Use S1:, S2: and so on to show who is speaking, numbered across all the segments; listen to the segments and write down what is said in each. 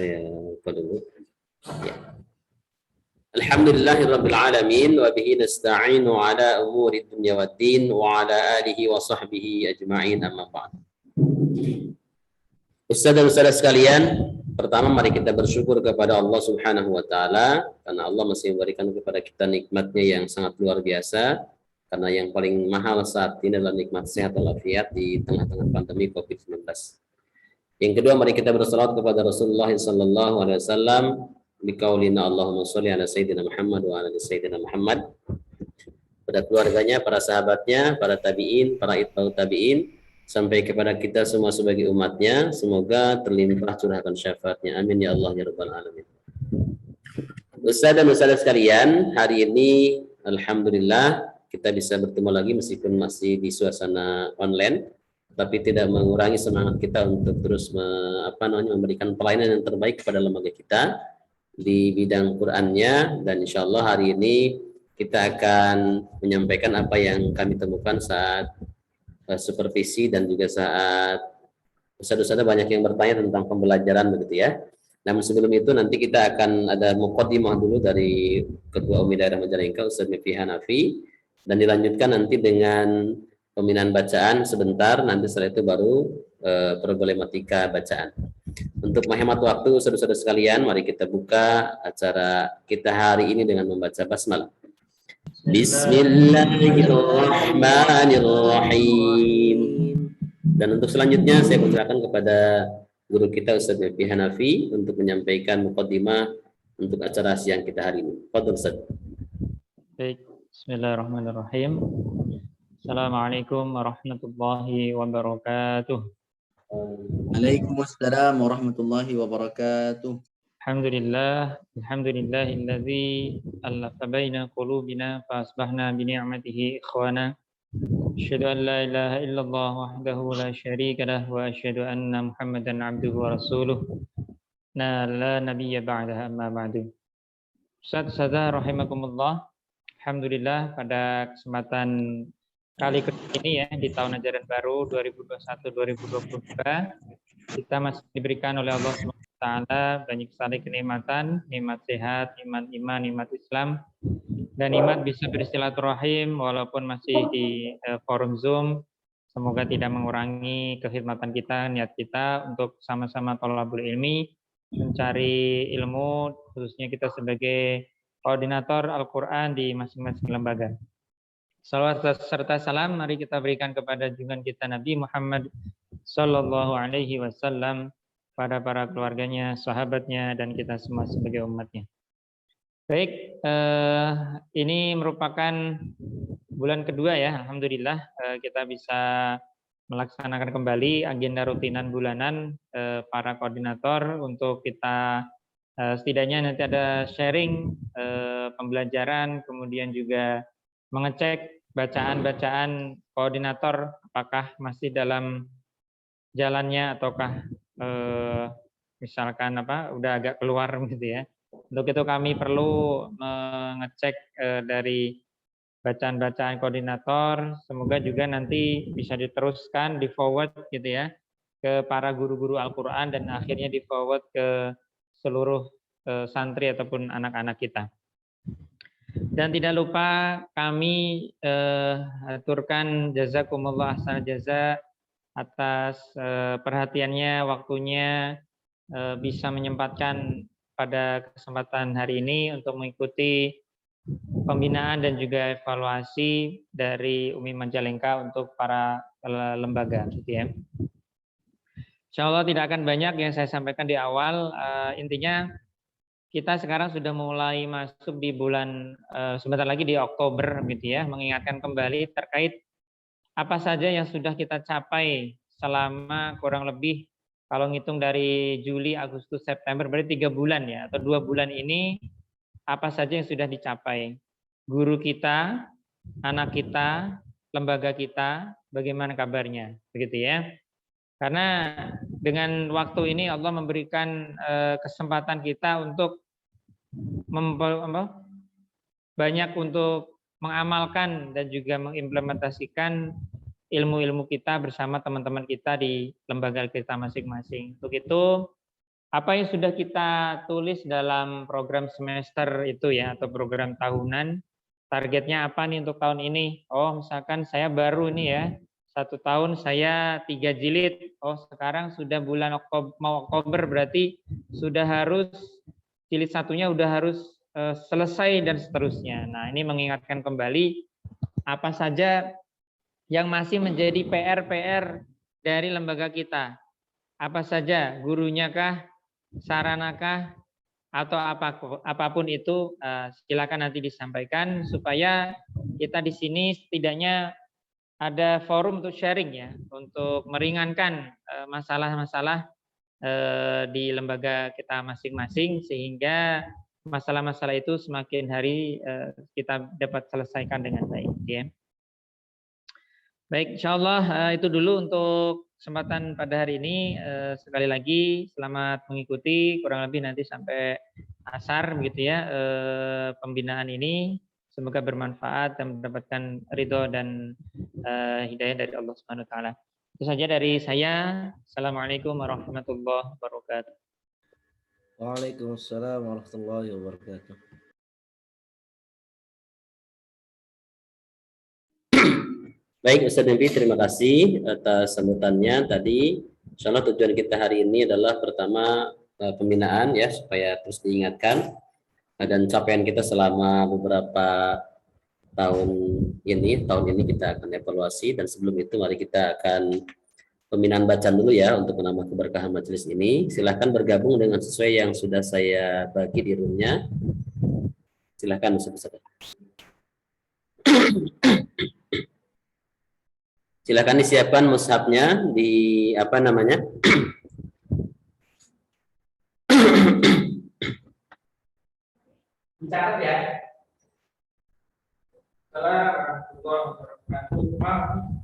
S1: Saya lupa dulu. Ya. Alhamdulillahirabbil alamin wa bihi nasta'inu ala umuri dunya waddin wa ala alihi wa sahbihi ajma'in amma ba'd. Ustaz dan ustazah sekalian, pertama mari kita bersyukur kepada Allah Subhanahu wa taala karena Allah masih memberikan kepada kita nikmatnya yang sangat luar biasa. Karena yang paling mahal saat ini adalah nikmat sehat walafiat di tengah-tengah pandemi Covid-19. Yang kedua, mari kita bersalawat kepada Rasulullah sallallahu alaihi wasallam biqaulina Allahumma sholli ala sayyidina Muhammad wa ala sayyidina Muhammad. Pada keluarganya, para sahabatnya, para tabi'in, para itba'ut tabi'in, sampai kepada kita semua sebagai umatnya, semoga terlimpah curahkan syafaatnya. Amin ya Allah ya rabbal alamin. Ustaz dan ustazah sekalian, hari ini alhamdulillah kita bisa bertemu lagi meskipun masih di suasana online, tapi tidak mengurangi semangat kita untuk terus memberikan pelayanan yang terbaik kepada lembaga kita di bidang Qur'annya, dan insya Allah hari ini kita akan menyampaikan apa yang kami temukan saat supervisi dan juga saat ustaz-ustazah banyak yang bertanya tentang pembelajaran begitu ya. Namun sebelum itu nanti kita akan ada muqaddimah dulu dari Ketua Umi Daerah Majalengka Ustaz Mifki Hanafi, dan dilanjutkan nanti dengan pembinaan bacaan sebentar, nanti setelah itu baru problematika bacaan. Untuk menghemat waktu saudara-saudara sekalian, mari kita buka acara kita hari ini dengan membaca basmalah. Bismillahirrahmanirrahim. Dan untuk selanjutnya saya persilakan kepada guru kita Ustaz Mifki Hanafi untuk menyampaikan muqaddimah untuk acara siang kita hari ini. Fadhil Ustaz.
S2: Baik, bismillahirrahmanirrahim. Assalamualaikum warahmatullahi wabarakatuh.
S3: Waalaikumsalam warahmatullahi wabarakatuh.
S2: Alhamdulillahilladzi allafa baina qulubina fa asbahna bi ni'matihi ikhwana. Asyhadu an la ilaha illallah wahdahu la syarika lah wa asyhadu anna Muhammadan abduhu wa rasuluh. La nabiyya ba'daha amma ba'du. Ustaz-ustazah rahimakumullah. Alhamdulillah pada kesempatan kali ini ya di tahun ajaran baru 2021-2022 kita masih diberikan oleh Allah SWT banyak sekali kenikmatan, nikmat sehat, nikmat iman, nikmat Islam, dan nikmat bisa bersilaturahim walaupun masih di forum Zoom. Semoga tidak mengurangi kekhidmatan kita, niat kita untuk sama-sama thalabul ilmi, mencari ilmu, khususnya kita sebagai koordinator Al-Quran di masing-masing lembaga. Salawat serta salam mari kita berikan kepada junjungan kita Nabi Muhammad Sallallahu Alaihi Wasallam, pada para keluarganya, sahabatnya, dan kita semua sebagai umatnya. Baik, ini merupakan bulan kedua ya, alhamdulillah kita bisa melaksanakan kembali agenda rutinan bulanan para koordinator untuk kita setidaknya nanti ada sharing pembelajaran, kemudian juga mengecek bacaan-bacaan koordinator apakah masih dalam jalannya ataukah misalkan udah agak keluar gitu ya. Untuk itu kami perlu mengecek dari bacaan-bacaan koordinator, semoga juga nanti bisa diteruskan, di forward gitu ya ke para guru-guru Al-Qur'an dan akhirnya di forward ke seluruh santri ataupun anak-anak kita. Dan tidak lupa kami aturkan jazakumullah ahsanal jaza atas perhatiannya, waktunya bisa menyempatkan pada kesempatan hari ini untuk mengikuti pembinaan dan juga evaluasi dari Umi Majalengka untuk para lembaga gitu ya. Insya Allah tidak akan banyak yang saya sampaikan di awal, intinya kita sekarang sudah mulai masuk di bulan sebentar lagi di Oktober gitu ya, mengingatkan kembali terkait apa saja yang sudah kita capai selama kurang lebih kalau ngitung dari Juli, Agustus, September berarti 3 bulan ya, atau 2 bulan ini apa saja yang sudah dicapai. Guru kita, anak kita, lembaga kita, bagaimana kabarnya, begitu ya. Karena dengan waktu ini Allah memberikan kesempatan kita untuk banyak untuk mengamalkan dan juga mengimplementasikan ilmu-ilmu kita bersama teman-teman kita di lembaga kita masing-masing. Untuk itu apa yang sudah kita tulis dalam program semester itu ya, atau program tahunan, targetnya apa nih untuk tahun ini? Oh, misalkan saya baru nih ya, 1 tahun saya 3 jilid. Oh, sekarang sudah bulan Oktober, mau Oktober berarti sudah harus jilid satunya udah harus selesai dan seterusnya. Nah, ini mengingatkan kembali apa saja yang masih menjadi PR-PR dari lembaga kita. Apa saja, gurunya kah, saranakah, atau apapun itu, silakan nanti disampaikan supaya kita di sini setidaknya ada forum untuk sharing ya, untuk meringankan masalah-masalah di lembaga kita masing-masing, sehingga masalah-masalah itu semakin hari kita dapat selesaikan dengan baik ya. Baik, insya Allah itu dulu untuk kesempatan pada hari ini. Sekali lagi selamat mengikuti kurang lebih nanti sampai asar begitu ya pembinaan ini. Semoga bermanfaat dan mendapatkan ridho dan hidayah dari Allah Subhanahu wa taala. Itu saja dari saya. Assalamualaikum warahmatullahi wabarakatuh.
S3: Waalaikumsalam warahmatullahi wabarakatuh.
S1: Baik Ustaz Nabi, terima kasih atas sambutannya tadi. Insyaallah tujuan kita hari ini adalah pertama pembinaan ya, supaya terus diingatkan, dan capaian kita selama beberapa tahun ini kita akan evaluasi, dan sebelum itu mari kita akan pembinaan bacaan dulu ya untuk menambah keberkahan majelis ini. Silahkan bergabung dengan sesuai yang sudah saya bagi di roomnya. Silahkan Ustaz. Silakan disiapkan mushafnya di apa namanya?
S2: Dicatat ya.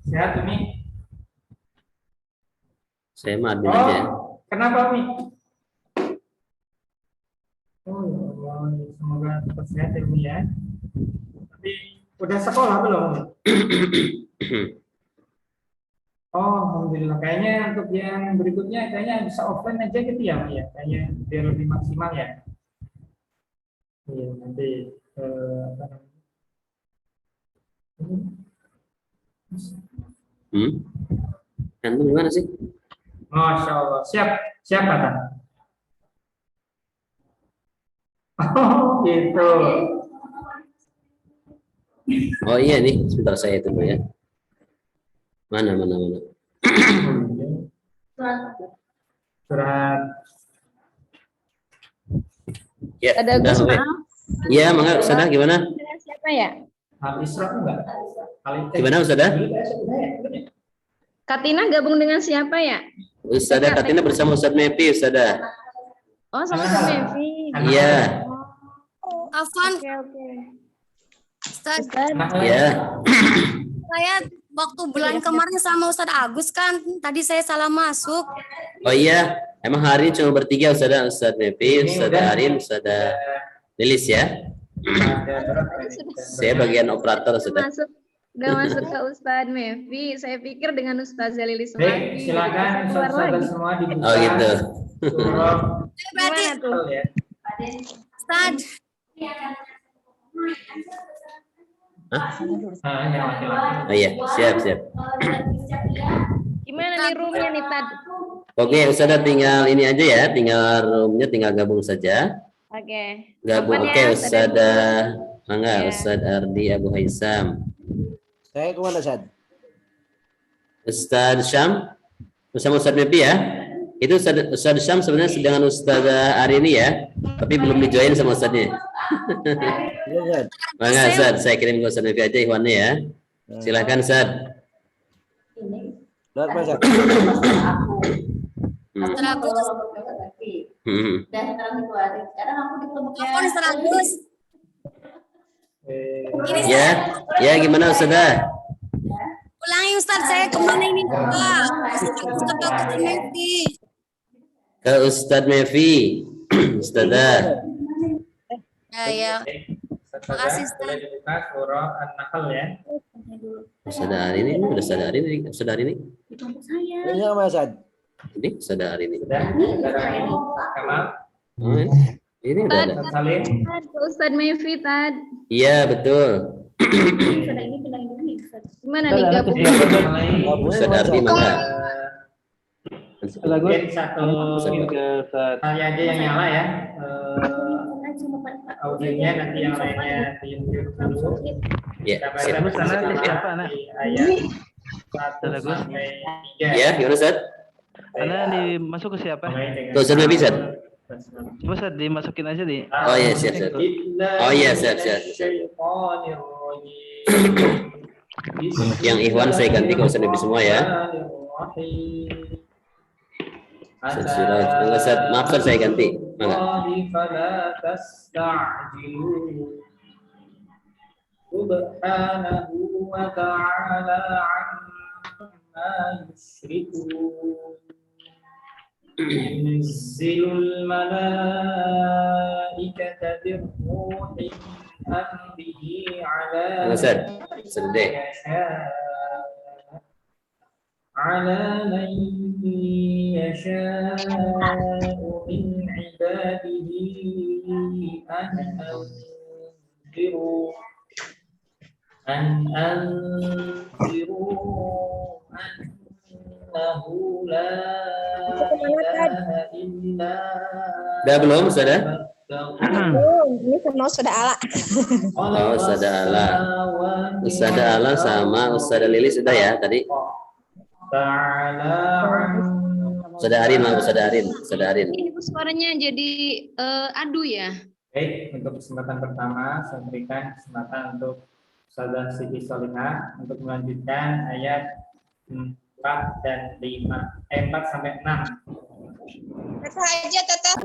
S2: Sehat Umi?
S1: Saya mah admin aja.
S2: Kenapa Umi? Oh ya Allah, semoga tetap sehat ya Umi ya. Tapi udah sekolah belum? Oh, alhamdulillah. Kayaknya untuk yang berikutnya kayaknya bisa offline aja gitu ya, Umi ya. Kayaknya biar lebih maksimal ya. Iya, nanti
S1: Antum gimana sih?
S2: Masya Allah. Siap Kak. Oh, gitu.
S1: Oh iya nih, sebentar saya tunggu ya. Mana.
S2: Surat.
S1: Ya,
S4: Ada Gus, maaf.
S1: Iya, mangga Ustazah gimana?
S4: Dengan siapa ya?
S2: Al-Isra enggak?
S1: Gimana Ustazah?
S4: Katina gabung dengan siapa ya?
S1: Ustazah Katina bersama Ustaz Mepi, Ustazah.
S4: Oh, sama Ustaz Mevi.
S1: Iya.
S5: Afwan,
S4: Oke.
S5: Ustaz,
S1: Iya.
S5: saya waktu bulan kemarin sama Ustaz Agus kan, tadi saya salah masuk.
S1: Oh iya, emang hari ini cuma bertiga Ustazah, Ustaz Mepi, Ustazah Arin, Ustazah Lilis ya. Saya bagian operator Ustazah.
S4: Udah masuk ke Ustaz Mevi. Saya pikir dengan Ustaz Lilis
S2: Baik,
S4: lagi.
S2: silakan
S4: Keluar
S2: saudara
S4: lagi.
S2: semua dibuka.
S1: Oh gitu.
S2: Surah
S5: Berarti,
S4: Gimana tuh?
S2: ya.
S5: Ustaz,
S2: Yang laki-laki.
S1: Oh iya, siap.
S4: Gimana nih roomnya nih Tad?
S1: Oke, Ustazah tinggal ini aja ya, tinggal roomnya tinggal gabung saja.
S4: Oke.
S1: Gabung,
S4: Kapan
S1: oke
S4: ya,
S1: Ustazah. Mangga,
S4: Ya.
S1: Ustaz Ardi Abu Haisam.
S3: Saya kemana, Ustaz?
S1: Ustaz Syam bersama Ustaz Mepi ya. Itu Ustaz Syam sebenarnya sedang Ustazah Arini ya, tapi belum dijoin sama Ustaznya.
S3: Iya, Ustaz.
S1: Mangga Ustaz, saya kirim ke Ustaz Mepi aja ikhwannya ya. Silakan Ustaz.
S3: Ustaz, Ustaz.
S5: Ustaz Agus, Afwan Ustaz Agus. Ini
S1: Ya gimana Ustazah?
S5: ulangi Ustaz, saya kemana ini Pak? Ustaz Agus Mevi.
S1: Ke Ustaz Mevi. Ustazah.
S5: Ya. Makasih, Ustaz.
S2: Boleh dibuka surah An-Nahl ya.
S1: Ustazah Arini, Ustazah Arini.
S3: Ini apa, Ustaz?
S1: Ini Ustazah Arin ini.
S2: Sudah, Kamal,
S1: Oh, ini udah ada.
S2: Ustaz Salim.
S4: Ustaz Mevi tadi.
S1: Iya, betul.
S4: Gimana nih gabung?
S1: Ustazah Ardi mangga.
S2: Mungkin satu kali aja yang nyala ya. Audionya nanti yang lainnya diunjuk dulu.
S1: Ya,
S2: Kita
S1: siap.
S2: baca bersama di ayat 1 sampai 3.
S1: Ya, gimana Ustaz?
S6: Karena dimasuk ke siapa?
S1: Tuh, Ustaz Nabi, Ustaz.
S6: Ustaz dimasukin aja di.
S1: Oh iya, siap, siap. Oh iya, siap, siap. Yang Ikhwan saya ganti ke Ustaz Nabi semua ya. Ustaz, maaf Ustaz, saya ganti. Mangga.
S2: Subhanahu wa ta'ala amma yushrikun. Yunzilul malaikata birruhi min amrihi ala
S1: Ustaz, sedih.
S2: على من يشاء من عباده أن أنذروا أنه لا إله إلا
S1: Udah belum, Ustazah?
S7: Ini semua sudah ala.
S1: Oh, Ustazah Ala. Ustazah Ala sama Ustazah Lili sudah ya tadi? Ustazah Arin, Ustazah Arin, Ustazah Arin.
S4: Ini suaranya jadi adu ya.
S2: Baik, untuk kesempatan pertama saya berikan kesempatan untuk Ustazah Siti Solihah untuk melanjutkan ayat 4 dan 5, 4 sampai 6.
S7: Kata aja tetap.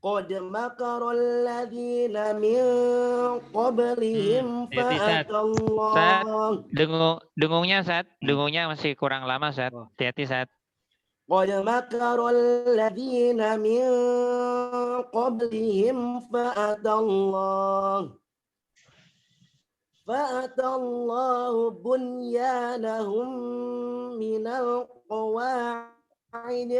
S3: قد مكر الذين من قبلهم فأتى الله
S8: Dengungnya Sat, dengungnya masih kurang lama Sat. Hati-hati Sat.
S3: قد مكر الذين من قبلهم فأتى الله بنيانهم من القواعد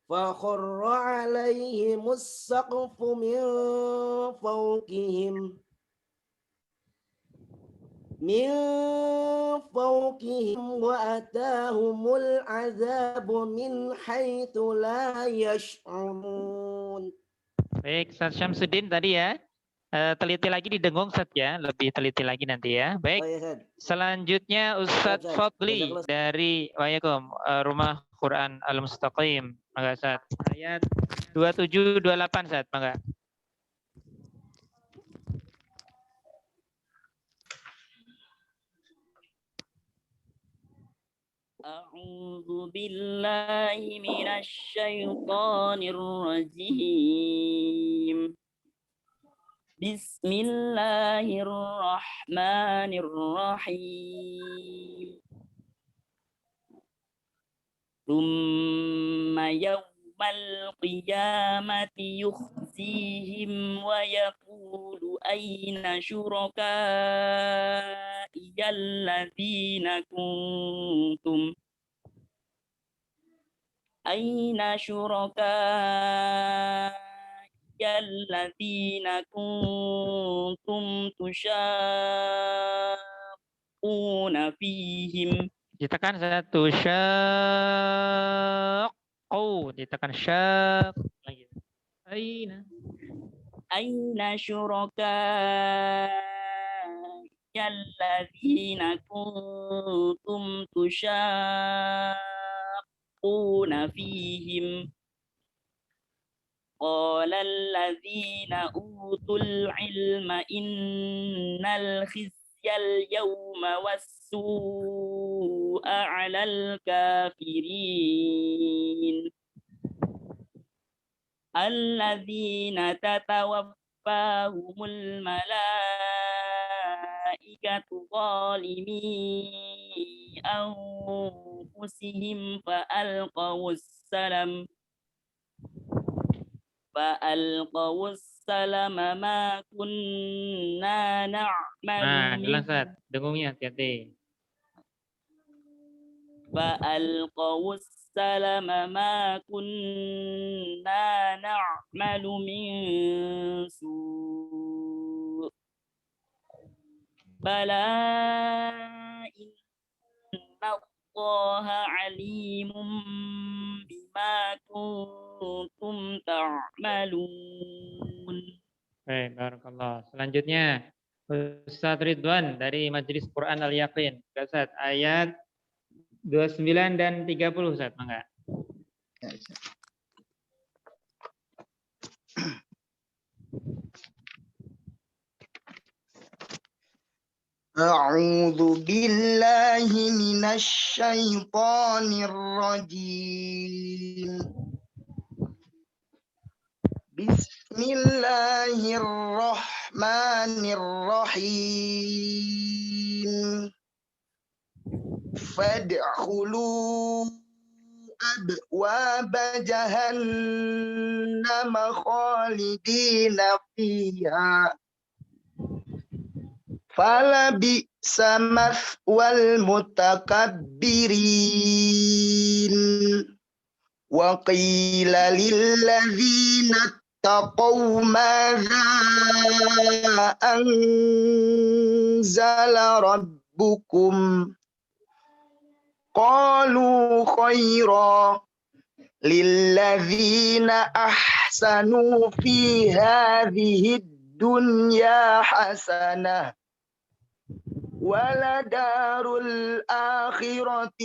S3: فخر عليهم السقف من فوقهم وأتاهم العذاب من حيث لا يشعرون.
S8: Baik, Sat Syamsuddin tadi ya. Teliti lagi didengung Sat ya, lebih teliti lagi nanti ya. Baik. Selanjutnya Ustadz Fadli dari Rumah Quran Al-Mustaqim. Mangga Sat. Ayat 27 28 Sat, mangga.
S9: A'udzu billahi minasy syaithanir rajim. Bismillahirrahmanirrahim. Tsumma yawmal qiyamati yukhzihim wa yaqulu ayna syuraka'i alladzina kuntum alladzina kuntum tusyaqquna fihim.
S8: Ditekan satu syaqqu, ditekan syaq lagi.
S9: Aina syuraka alladzina kuntum tusyaqquna fihim. Qala alladzina utul ilma innal khizyal yawma was-su'a 'alal kafirin alladzina tatawaffahumul malaikatu zalimi anfusihim fa alqawus salam فألقوا السلم ما كنا نعمل
S2: Nah,
S9: من
S2: jelas Ustaz. Dengungnya hati-hati.
S9: فألقوا السلم ما كنا نعمل من سوء بلى إن الله عليم بما كنتم تعملون.
S2: Baik, barakallah. Selanjutnya Ustaz Ridwan dari Majelis Quran Al-Yaqin. Ustaz, ayat 29 dan 30 Ustaz, mangga.
S10: أعوذ بالله من الشيطان الرجيم بسم الله الرحمن الرحيم فادخلوا أبواب جهنم خالدين فيها فلبئس مثوى المتكبرين وقيل للذين اتقوا ماذا أنزل ربكم قالوا خيرا للذين أحسنوا في هذه الدنيا حسنة ولدار الآخرة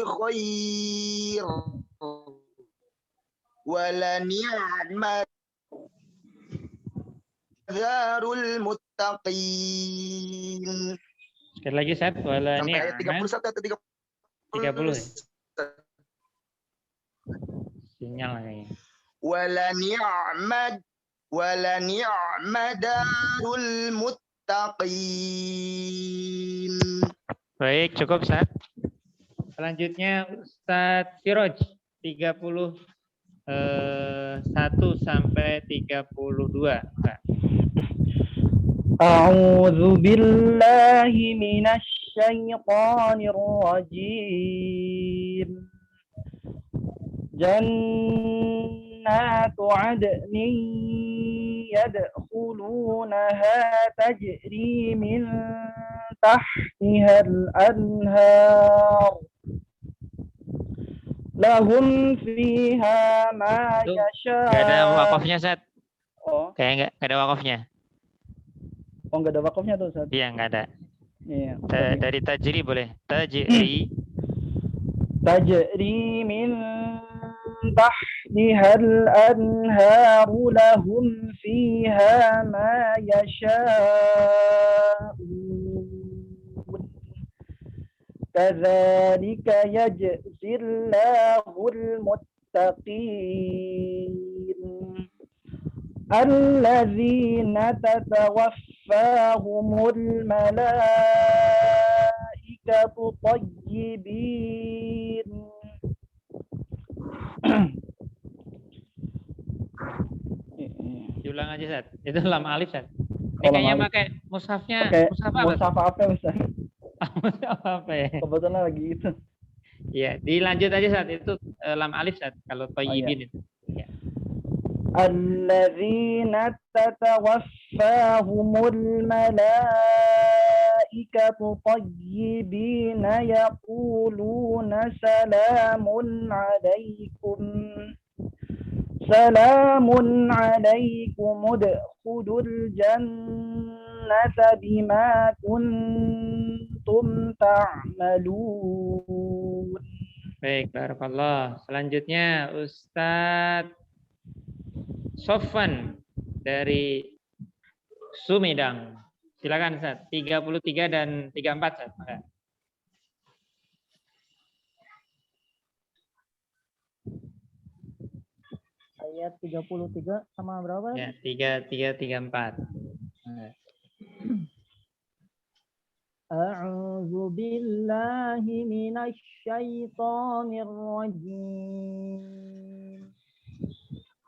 S10: خير ولنعم دار المتقين.
S2: Sekali lagi Ustaz, wala
S10: Sampai ayat 31 atau
S2: 30 ya? Sinyal kayaknya.
S10: wala ni'ma darul muttaqin.
S2: Baik, cukup Ustaz. Selanjutnya Ustaz Siroj 31 sampai 32. Nah.
S6: A'udzu billahi minasy syaithanir rajim. Jannatu 'adnin yadkhulunaha tajri min tahtihal anhar. Lahum fiha ma yasha.
S8: Gak ada wakafnya, Ustaz.
S6: Oh.
S8: Kayak nggak ada wakafnya.
S6: Oh, nggak ada wakafnya tuh, Ustaz.
S8: Iya, nggak ada.
S6: Iya.
S8: Dari tajri boleh. Tajri.
S6: Tajri min tahtihal anhar lahum fiha ma yasha'un. Kadzalika yajzillahul muttaqin. Alladzina tatawaffahumul malaikatu thayyibin.
S2: Diulang aja Ustaz. Itu lam alif Ustaz. Ini kayaknya pakai mushafnya. Mushaf apa?
S6: Mushaf apa Ustaz?
S2: Mushaf apa ya?
S6: Kebetulan lagi itu.
S2: Iya, dilanjut aja Ustaz. Itu lam alif Ustaz kalau thayyibin itu. Ya.
S6: Alladzina tatawaffahumul malaikatu thayyibina yaquluna salamun alaikum udkhulul jannata bima kuntum ta'malun.
S2: Baik, barakallah. Selanjutnya Ustadz Sofwan dari Sumedang. Silakan Ustaz. 33 dan 34 Ustaz. Maka.
S6: Ayat 33 sama berapa?
S2: Ya, 33 34.
S6: A'udzu billahi minasy syaithanir rajim.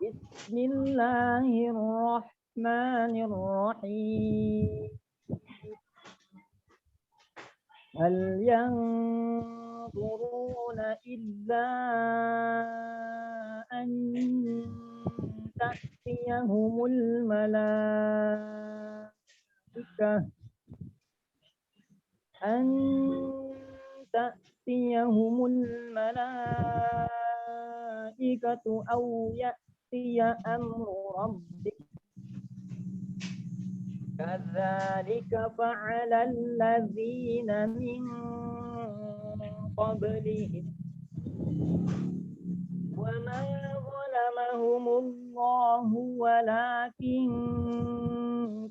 S6: Bismillahirrahmanirrahim. Hal yanzuruna illa an ta'tiyahumul malaikah aw ya'tiya amru rabbik. Kadzalika fa'ala alladzina min qablihim wa ma zalamahumullahu walakin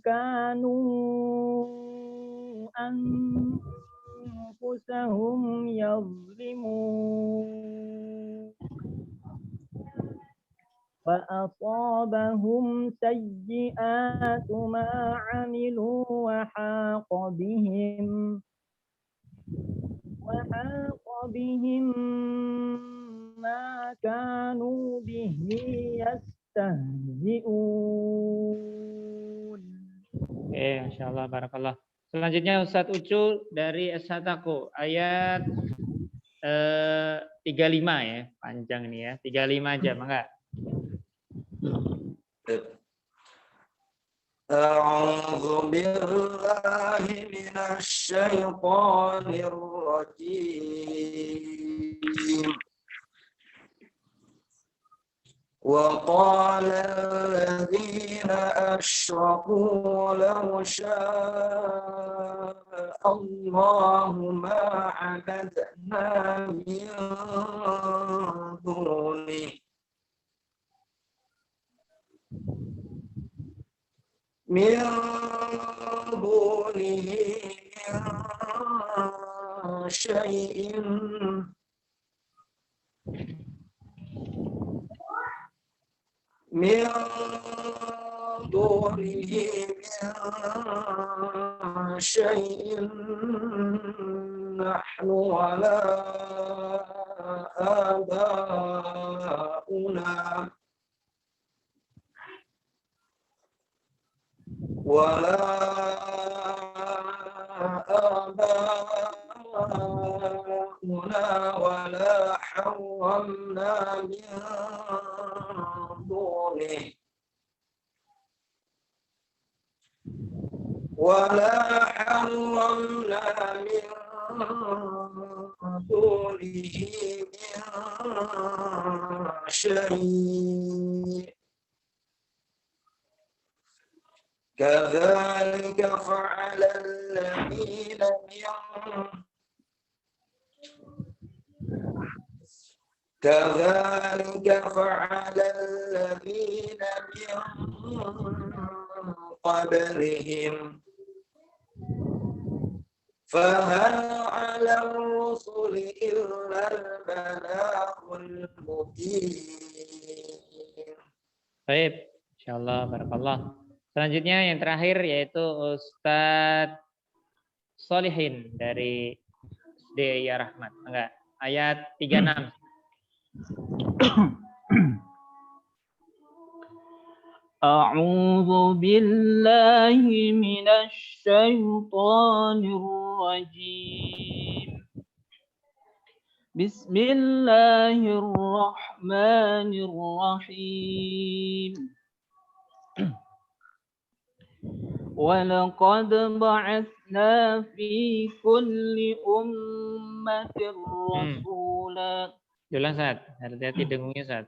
S6: kanu anfusahum yazlimun. فأصابهم سيئات ما عملوا وحاق بهم ما كانوا به يستهزئون.
S2: Oke, Masya Allah, Barakallah. Selanjutnya Ustadz Ucu dari S1 ayat 35 ya, panjang ini ya, 35 aja, mangga.
S11: أعوذ بالله من الشيطان الرجيم وقال الذين أشركوا لو شاء الله ما عبدنا من دونه من شيء من دونه من شيء نحن ولا آباؤنا ولا حرمنا من دونه من شيء كذلك فعل الذين من قبلهم فهل على الرسل إلا البلاغ المبين.
S2: Baik, insyaallah, barakallah. Selanjutnya yang terakhir yaitu Ustadz Solihin dari SD Ya Rahmat. Enggak, ayat 36.
S6: A'udzu billahi minasy syaithanir rajim. Bismillahirrahmanirrahim. وَلَقَدْ بَعَثْنَا فِي كُلِّ أُمَّةٍ رَسُولًا.
S2: Ulang, Ustaz. Hati-hati dengungnya, Ustaz.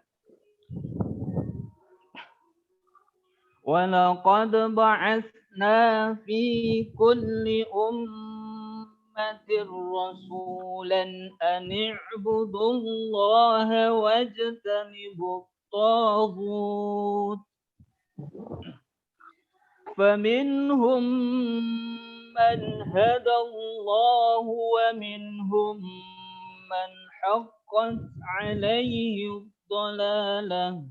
S6: وَلَقَدْ بَعَثْنَا فِي كُلِّ أُمَّةٍ رَسُولًا أَنِ اعْبُدُوا اللَّهَ وَاجْتَنِبُوا الطَّاغُوتَ فمنهم من هدى الله ومنهم من حقت عليه الضلالة.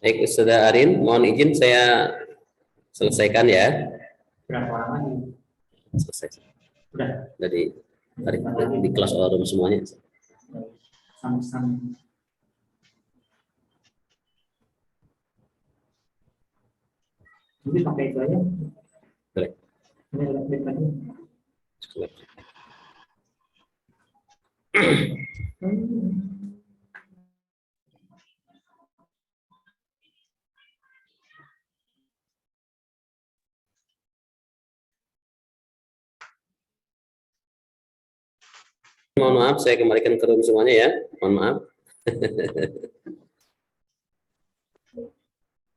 S1: Baik, Ustazah Arin, mohon izin saya selesaikan ya.
S2: Berapa lama nih?
S1: Selesai.
S2: Udah.
S1: Jadi di kelas all room semuanya.
S2: Sama-sama. Ini pakai itu aja.
S1: Boleh.
S2: Ini elektrik aja.
S1: Mohon maaf, saya kembalikan ke room semuanya ya. Mohon maaf.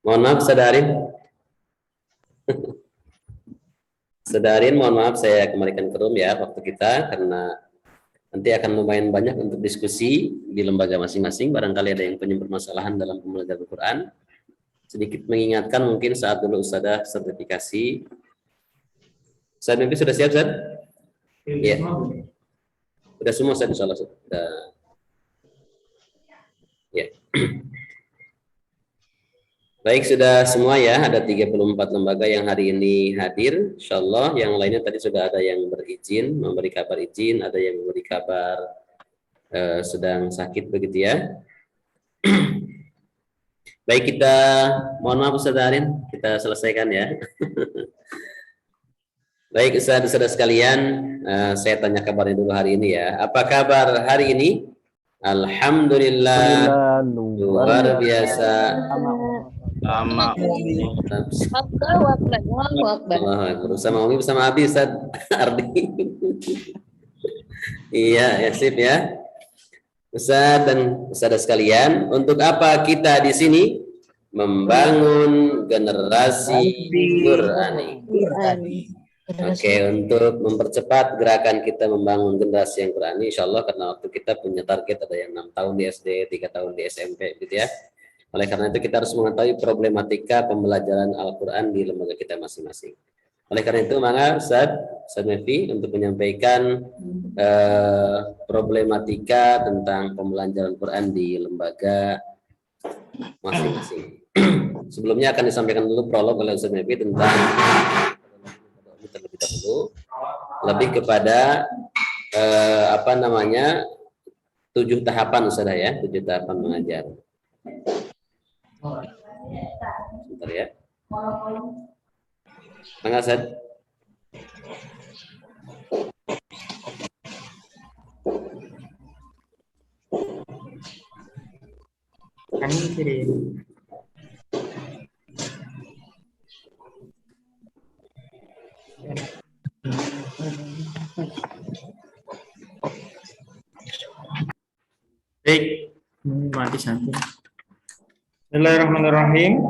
S1: Mohon maaf, Sadarin. Sadarin, mohon maaf, saya kembalikan ke room ya waktu kita, karena nanti akan lumayan banyak untuk diskusi di lembaga masing-masing. Barangkali ada yang punya permasalahan dalam pembelajaran Al-Quran. Sedikit mengingatkan mungkin saat dulu Ustadzah sertifikasi. Ustadz mungkin sudah siap, Ustadz? Iya. Sudah semua, Ustadz, insyaallah. Sudah. Ya. Baik, sudah semua ya. Ada 34 lembaga yang hari ini hadir. Insyaallah yang lainnya tadi sudah ada yang berizin, memberi kabar izin, ada yang memberi kabar sedang sakit begitu ya. Baik, kita mohon maaf Ustaz Arin, kita selesaikan ya. Baik, Ustaz-Ustaz sekalian, saya tanya kabarnya dulu hari ini ya. Apa kabar hari ini? Alhamdulillah, luar biasa. Bersama Umi, bersama Abi, Ustaz Ardi. Iya, ya sip ya. Ustaz dan Ustaz sekalian, untuk apa kita di sini? Membangun generasi Qurani. Oke, untuk mempercepat gerakan kita membangun generasi yang Qurani, insya Allah, karena waktu kita punya target ada yang 6 tahun di SD, 3 tahun di SMP, gitu ya. Oleh karena itu kita harus mengetahui problematika pembelajaran Al-Quran di lembaga kita masing-masing. Oleh karena itu, maka Ustaz Mevi untuk menyampaikan problematika tentang pembelajaran Al-Quran di lembaga masing-masing. Sebelumnya akan disampaikan dulu prolog oleh Ustaz Mevi tentang terlebih dahulu lebih kepada 7 tahapan Ustaz ya, 7 tahapan mengajar. Sebentar ya. Mangga Ustaz.
S2: Kami kirim. Baik, mati satu. Bismillahirrahmanirrahim.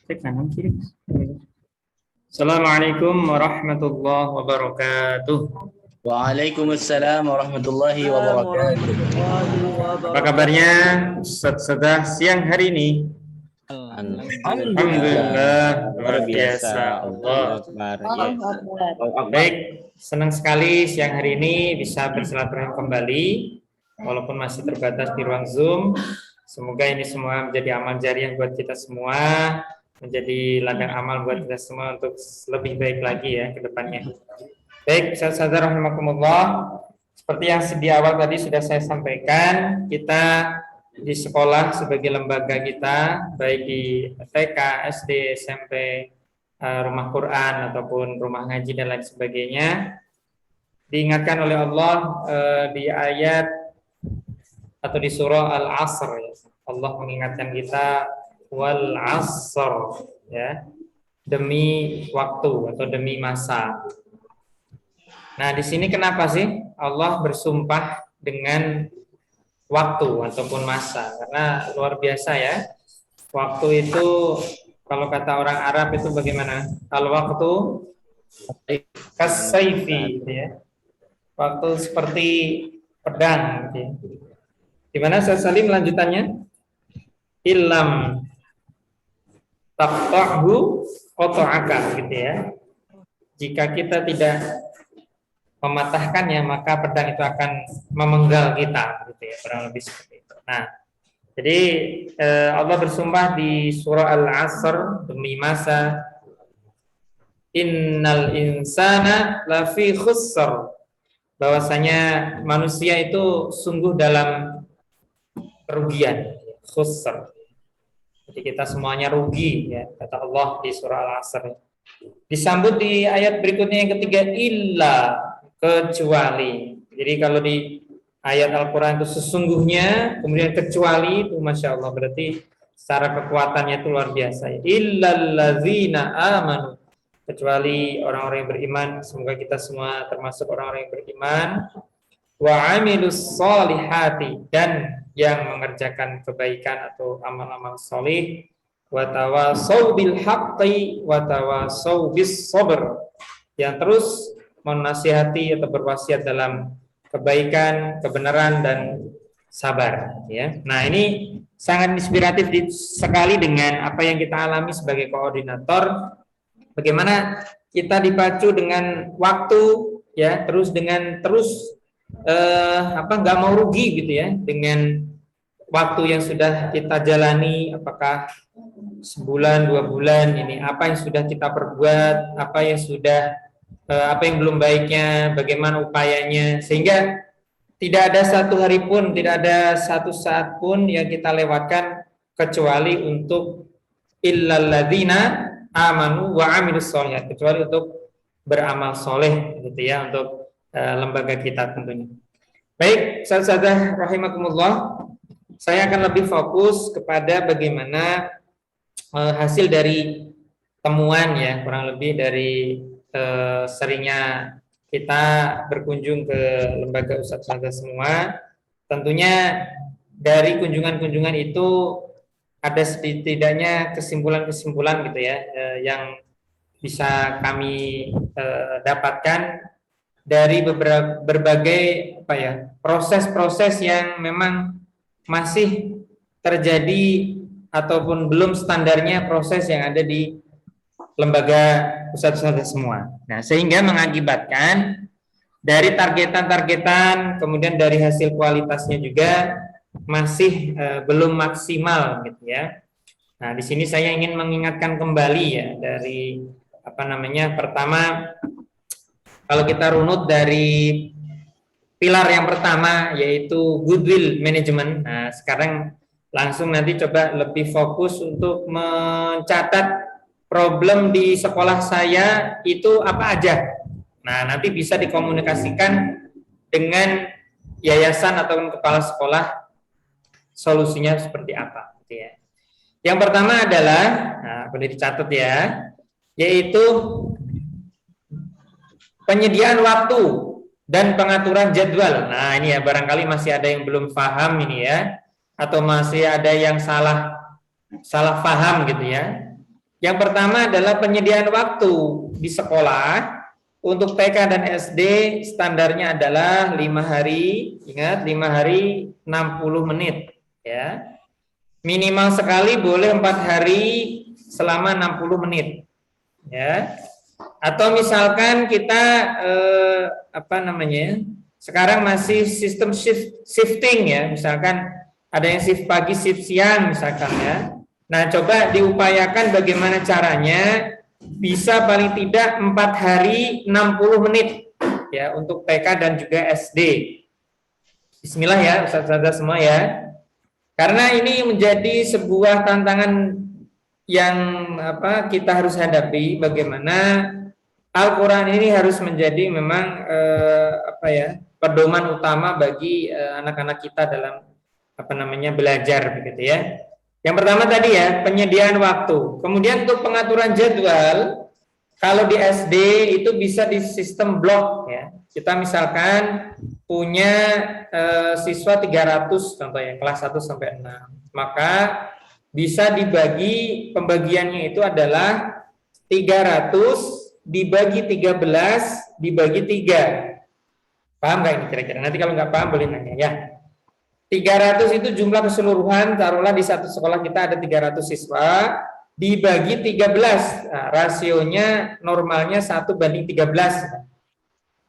S2: Cek kanan kiri. Assalamualaikum warahmatullahi wabarakatuh.
S12: Waalaikumsalam warahmatullahi wabarakatuh.
S2: Apa kabarnya Ustaz siang hari ini? Alhamdulillah, luar biasa. Allah. Baik, senang sekali siang hari ini bisa bersilaturahmi kembali, walaupun masih terbatas di ruang Zoom. Semoga ini semua menjadi amal jariah buat kita semua, menjadi ladang amal buat kita semua untuk lebih baik lagi ya ke depannya. Baik, saudara rahimakumullah, seperti yang di awal tadi sudah saya sampaikan, kita di sekolah sebagai lembaga kita, baik di TK, SD, SMP, rumah Quran ataupun rumah ngaji dan lain sebagainya, diingatkan oleh Allah di ayat atau di surah Al-Asr ya. Allah mengingatkan kita wal asr ya, demi waktu atau demi masa. Nah, di sini kenapa sih Allah bersumpah dengan waktu ataupun masa? Karena luar biasa ya. Waktu itu kalau kata orang Arab itu bagaimana? Kalau waktu kasaifi gitu ya. Waktu seperti pedang gitu ya. Gimana Ustaz Salim lanjutannya? Illam taqta'hu qata'aka gitu ya. Jika kita tidak mematahkannya, maka pedang itu akan memenggal kita gitu ya, kurang lebih seperti itu. Nah, Jadi Allah bersumpah di surah Al-Asr, demi masa, innal insana lafi khusr, bahwasanya manusia itu sungguh dalam kerugian, khusr. Jadi kita semuanya rugi, ya, kata Allah di surah Al-Asr. Disambut di ayat berikutnya yang ketiga, illa, kecuali. Jadi kalau di ayat Al-Quran itu sesungguhnya, kemudian kecuali, itu Masya Allah, berarti secara kekuatannya itu luar biasa. Illallazina amanu, kecuali orang-orang yang beriman. Semoga kita semua termasuk orang-orang yang beriman. Wa amilus solihati, dan yang mengerjakan kebaikan atau amal-amal solih. Wa tawasau bil haqqi wa tawasau bis sabr, yang terus menasihati atau berwasiat dalam kebaikan, kebenaran, dan sabar, ya. Nah, ini sangat inspiratif sekali dengan apa yang kita alami sebagai koordinator. Bagaimana kita dipacu dengan waktu, ya, nggak mau rugi gitu ya dengan waktu yang sudah kita jalani, apakah sebulan, 2 bulan ini, apa yang sudah kita perbuat, apa yang belum baiknya, bagaimana upayanya, sehingga tidak ada satu hari pun, tidak ada satu saat pun yang kita lewatkan kecuali untuk illalladzina amanu wa amilus sholihat, kecuali untuk beramal soleh, gitu ya, untuk lembaga kita tentunya. Baik, sahabat rahimakumullah, saya akan lebih fokus kepada bagaimana hasil dari temuan, ya, kurang lebih dari seringnya kita berkunjung ke lembaga ustadz semua. Tentunya dari kunjungan-kunjungan itu ada setidaknya kesimpulan-kesimpulan gitu ya, yang bisa kami dapatkan dari berbagai proses-proses yang memang masih terjadi ataupun belum standarnya proses yang ada di lembaga ustadz semua. Nah, sehingga mengakibatkan dari targetan-targetan, kemudian dari hasil kualitasnya juga masih belum maksimal, gitu ya. Nah, di sini saya ingin mengingatkan kembali, ya, dari pertama, kalau kita runut dari pilar yang pertama, yaitu goodwill management. Nah, sekarang langsung nanti coba lebih fokus untuk mencatat problem di sekolah saya itu apa aja. Nah, nanti bisa dikomunikasikan dengan yayasan atau kepala sekolah, solusinya seperti apa, gitu ya. Yang pertama adalah, nah, boleh dicatat ya, yaitu penyediaan waktu dan pengaturan jadwal. Nah, ini ya, barangkali masih ada yang belum paham ini ya, atau masih ada yang salah paham gitu ya. Yang pertama adalah penyediaan waktu di sekolah. Untuk TK dan SD standarnya adalah 5 hari, ingat 5 hari 60 menit ya. Minimal sekali boleh 4 hari selama 60 menit ya. Atau misalkan kita sekarang masih sistem shifting ya, misalkan ada yang shift pagi, shift siang misalkan ya. Nah, coba diupayakan bagaimana caranya bisa paling tidak 4 hari 60 menit ya untuk TK dan juga SD. Bismillah ya Ustaz-Ustazah semua ya. Karena ini menjadi sebuah tantangan yang kita harus hadapi, bagaimana Al-Quran ini harus menjadi memang pedoman utama bagi anak-anak kita dalam belajar begitu ya. Yang pertama tadi ya, penyediaan waktu. Kemudian untuk pengaturan jadwal, kalau di SD itu bisa di sistem blok ya. Kita misalkan punya siswa 300 contohnya, kelas 1 sampai 6. Maka bisa dibagi, pembagiannya itu adalah 300 dibagi 13 dibagi 3. Paham nggak ini kira-kira? Nanti kalau nggak paham boleh nanya ya. 300 itu jumlah keseluruhan, taruhlah di satu sekolah kita ada 300 siswa, dibagi 13, nah, rasionya normalnya 1:13.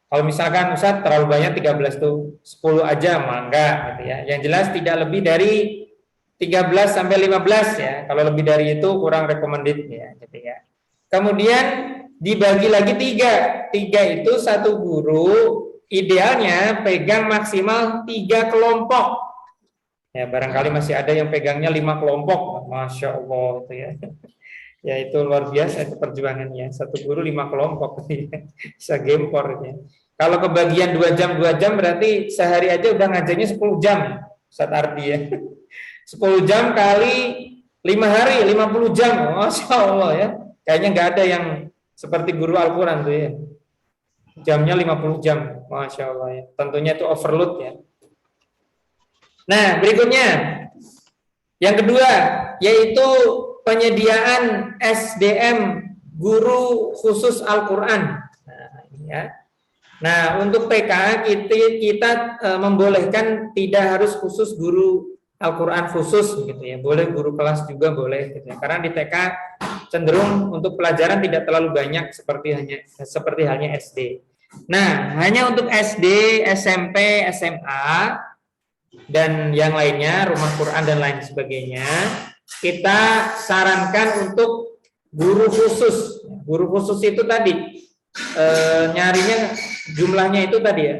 S2: Kalau misalkan Ustaz terlalu banyak 13 tuh, 10 aja, mah enggak gitu ya. Yang jelas tidak lebih dari
S13: 13 sampai 15 ya. Kalau lebih dari itu kurang recommended ya, gitu ya. Kemudian dibagi lagi 3. 3 itu satu guru idealnya pegang maksimal 3 kelompok. Ya, barangkali masih ada yang pegangnya 5 kelompok. Masya Allah itu ya. Ya itu luar biasa itu perjuangannya. Satu guru 5 kelompok bisa gempor ya. Kalau kebagian 2 jam berarti sehari aja udah ngajarnya 10 jam Ustaz Ardi ya. 10 jam kali 5 hari 50 jam. Masya Allah ya. Kayaknya nggak ada yang seperti guru Al-Quran tuh ya. Jamnya 50 jam. Masya Allah ya. Tentunya itu overload ya. Nah, berikutnya yang kedua yaitu penyediaan SDM guru khusus Al-Quran. Nah, ya. Nah, untuk TK kita membolehkan tidak harus khusus guru Al-Quran khusus gitu ya. Boleh guru kelas juga boleh gitu ya. Karena di TK cenderung untuk pelajaran tidak terlalu banyak seperti halnya SD. Nah, hanya untuk SD, SMP, SMA dan yang lainnya, rumah Quran dan lain sebagainya, kita sarankan untuk guru khusus. Guru khusus itu tadi nyarinya jumlahnya itu tadi ya.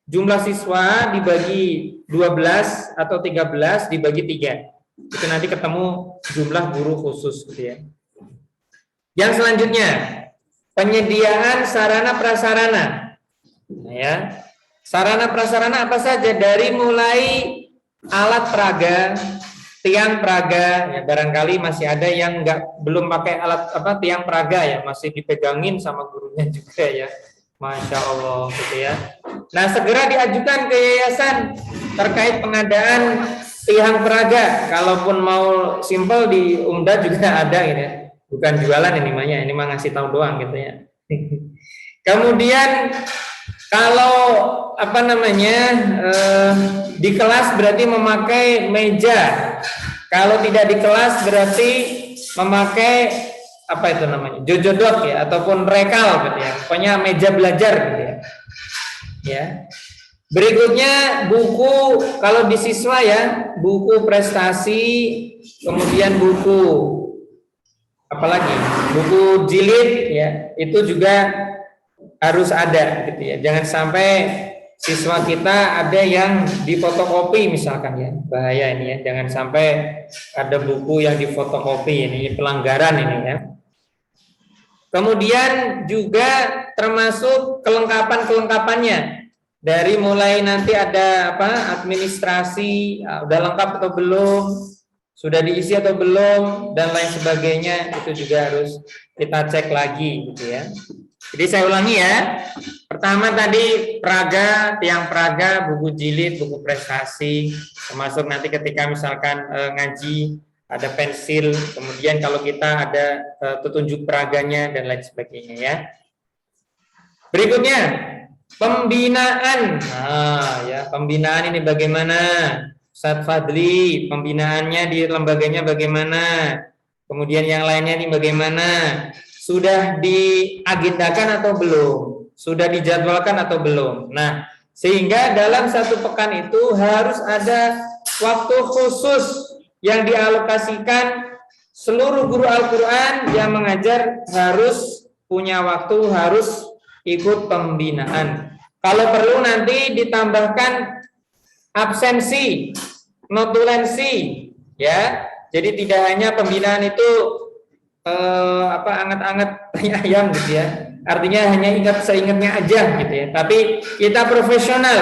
S13: Jumlah siswa dibagi 12 atau 13 dibagi 3. Itu nanti ketemu jumlah guru khusus gitu ya. Yang selanjutnya, penyediaan sarana prasarana. Nah, ya. Sarana prasarana apa saja dari mulai alat peraga, tiang peraga, ya barangkali masih ada yang belum pakai alat tiang peraga ya, masih dipegangin sama gurunya juga ya. Masya Allah gitu ya. Nah, segera diajukan ke yayasan terkait pengadaan tiang peraga. Kalaupun mau simpel di Umda juga ada gitu ya. Bukan jualan ini mah ngasih tahu doang gitu ya. Kemudian kalau di kelas berarti memakai meja. Kalau tidak di kelas berarti memakai jojodok ya ataupun rekal gitu ya. Pokoknya meja belajar gitu ya. Ya. Berikutnya buku kalau di siswa ya, buku prestasi, kemudian buku buku jilid ya, itu juga harus ada gitu ya. Jangan sampai siswa kita ada yang difotokopi misalkan ya. Bahaya ini ya. Jangan sampai ada buku yang difotokopi, ini pelanggaran ini ya. Kemudian juga termasuk kelengkapan-kelengkapannya. Dari mulai nanti ada administrasi, udah lengkap atau belum, sudah diisi atau belum, dan lain sebagainya, itu juga harus kita cek lagi gitu ya. Jadi saya ulangi ya. Pertama tadi peraga, tiang peraga, buku jilid, buku prestasi, termasuk nanti ketika misalkan ngaji ada pensil, kemudian kalau kita ada petunjuk peraganya dan lain sebagainya ya. Berikutnya pembinaan. Nah, ya, pembinaan ini bagaimana? Ustadz Fadli, pembinaannya di lembaganya bagaimana? Kemudian yang lainnya ini bagaimana? Sudah diagendakan atau belum? Sudah dijadwalkan atau belum? Nah, sehingga dalam satu pekan itu harus ada waktu khusus yang dialokasikan. Seluruh guru Al-Quran yang mengajar harus punya waktu, harus ikut pembinaan. Kalau perlu nanti ditambahkan absensi, notulensi, ya. Jadi tidak hanya pembinaan itu anget-anget ayam gitu ya. Artinya hanya ingat seingatnya aja gitu ya. Tapi kita profesional,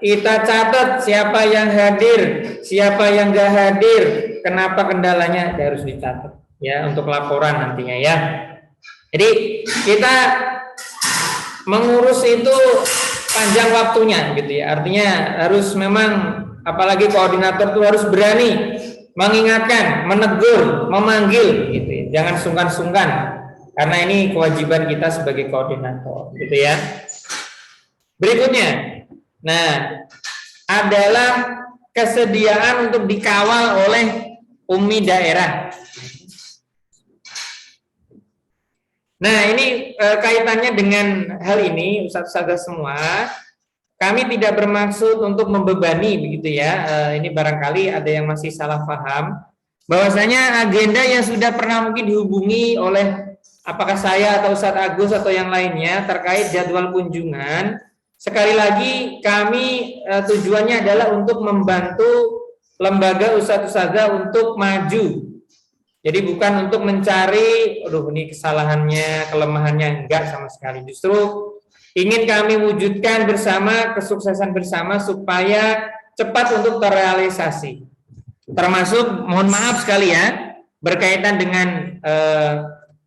S13: kita catat siapa yang hadir, siapa yang enggak hadir, kenapa kendalanya harus dicatat ya untuk laporan nantinya ya. Jadi kita mengurus itu panjang waktunya gitu ya. Artinya harus memang apalagi koordinator itu harus berani mengingatkan, menegur, memanggil gitu ya. Jangan sungkan-sungkan karena ini kewajiban kita sebagai koordinator gitu ya. Berikutnya, nah adalah kesediaan untuk dikawal oleh umi daerah. Nah ini kaitannya dengan hal ini Ustaz-Ustazah semua. kami tidak bermaksud untuk membebani begitu ya. Ini barangkali ada yang masih salah paham bahwasanya agenda yang sudah pernah mungkin dihubungi oleh apakah saya atau Ustadz Agus atau yang lainnya terkait jadwal kunjungan. Sekali lagi kami tujuannya adalah untuk membantu lembaga ustadz-ustadzah untuk maju. Jadi bukan untuk mencari, ini kesalahannya, kelemahannya, enggak sama sekali. Justru ingin kami wujudkan bersama, kesuksesan bersama supaya cepat untuk terrealisasi. Termasuk, mohon maaf sekali ya, berkaitan dengan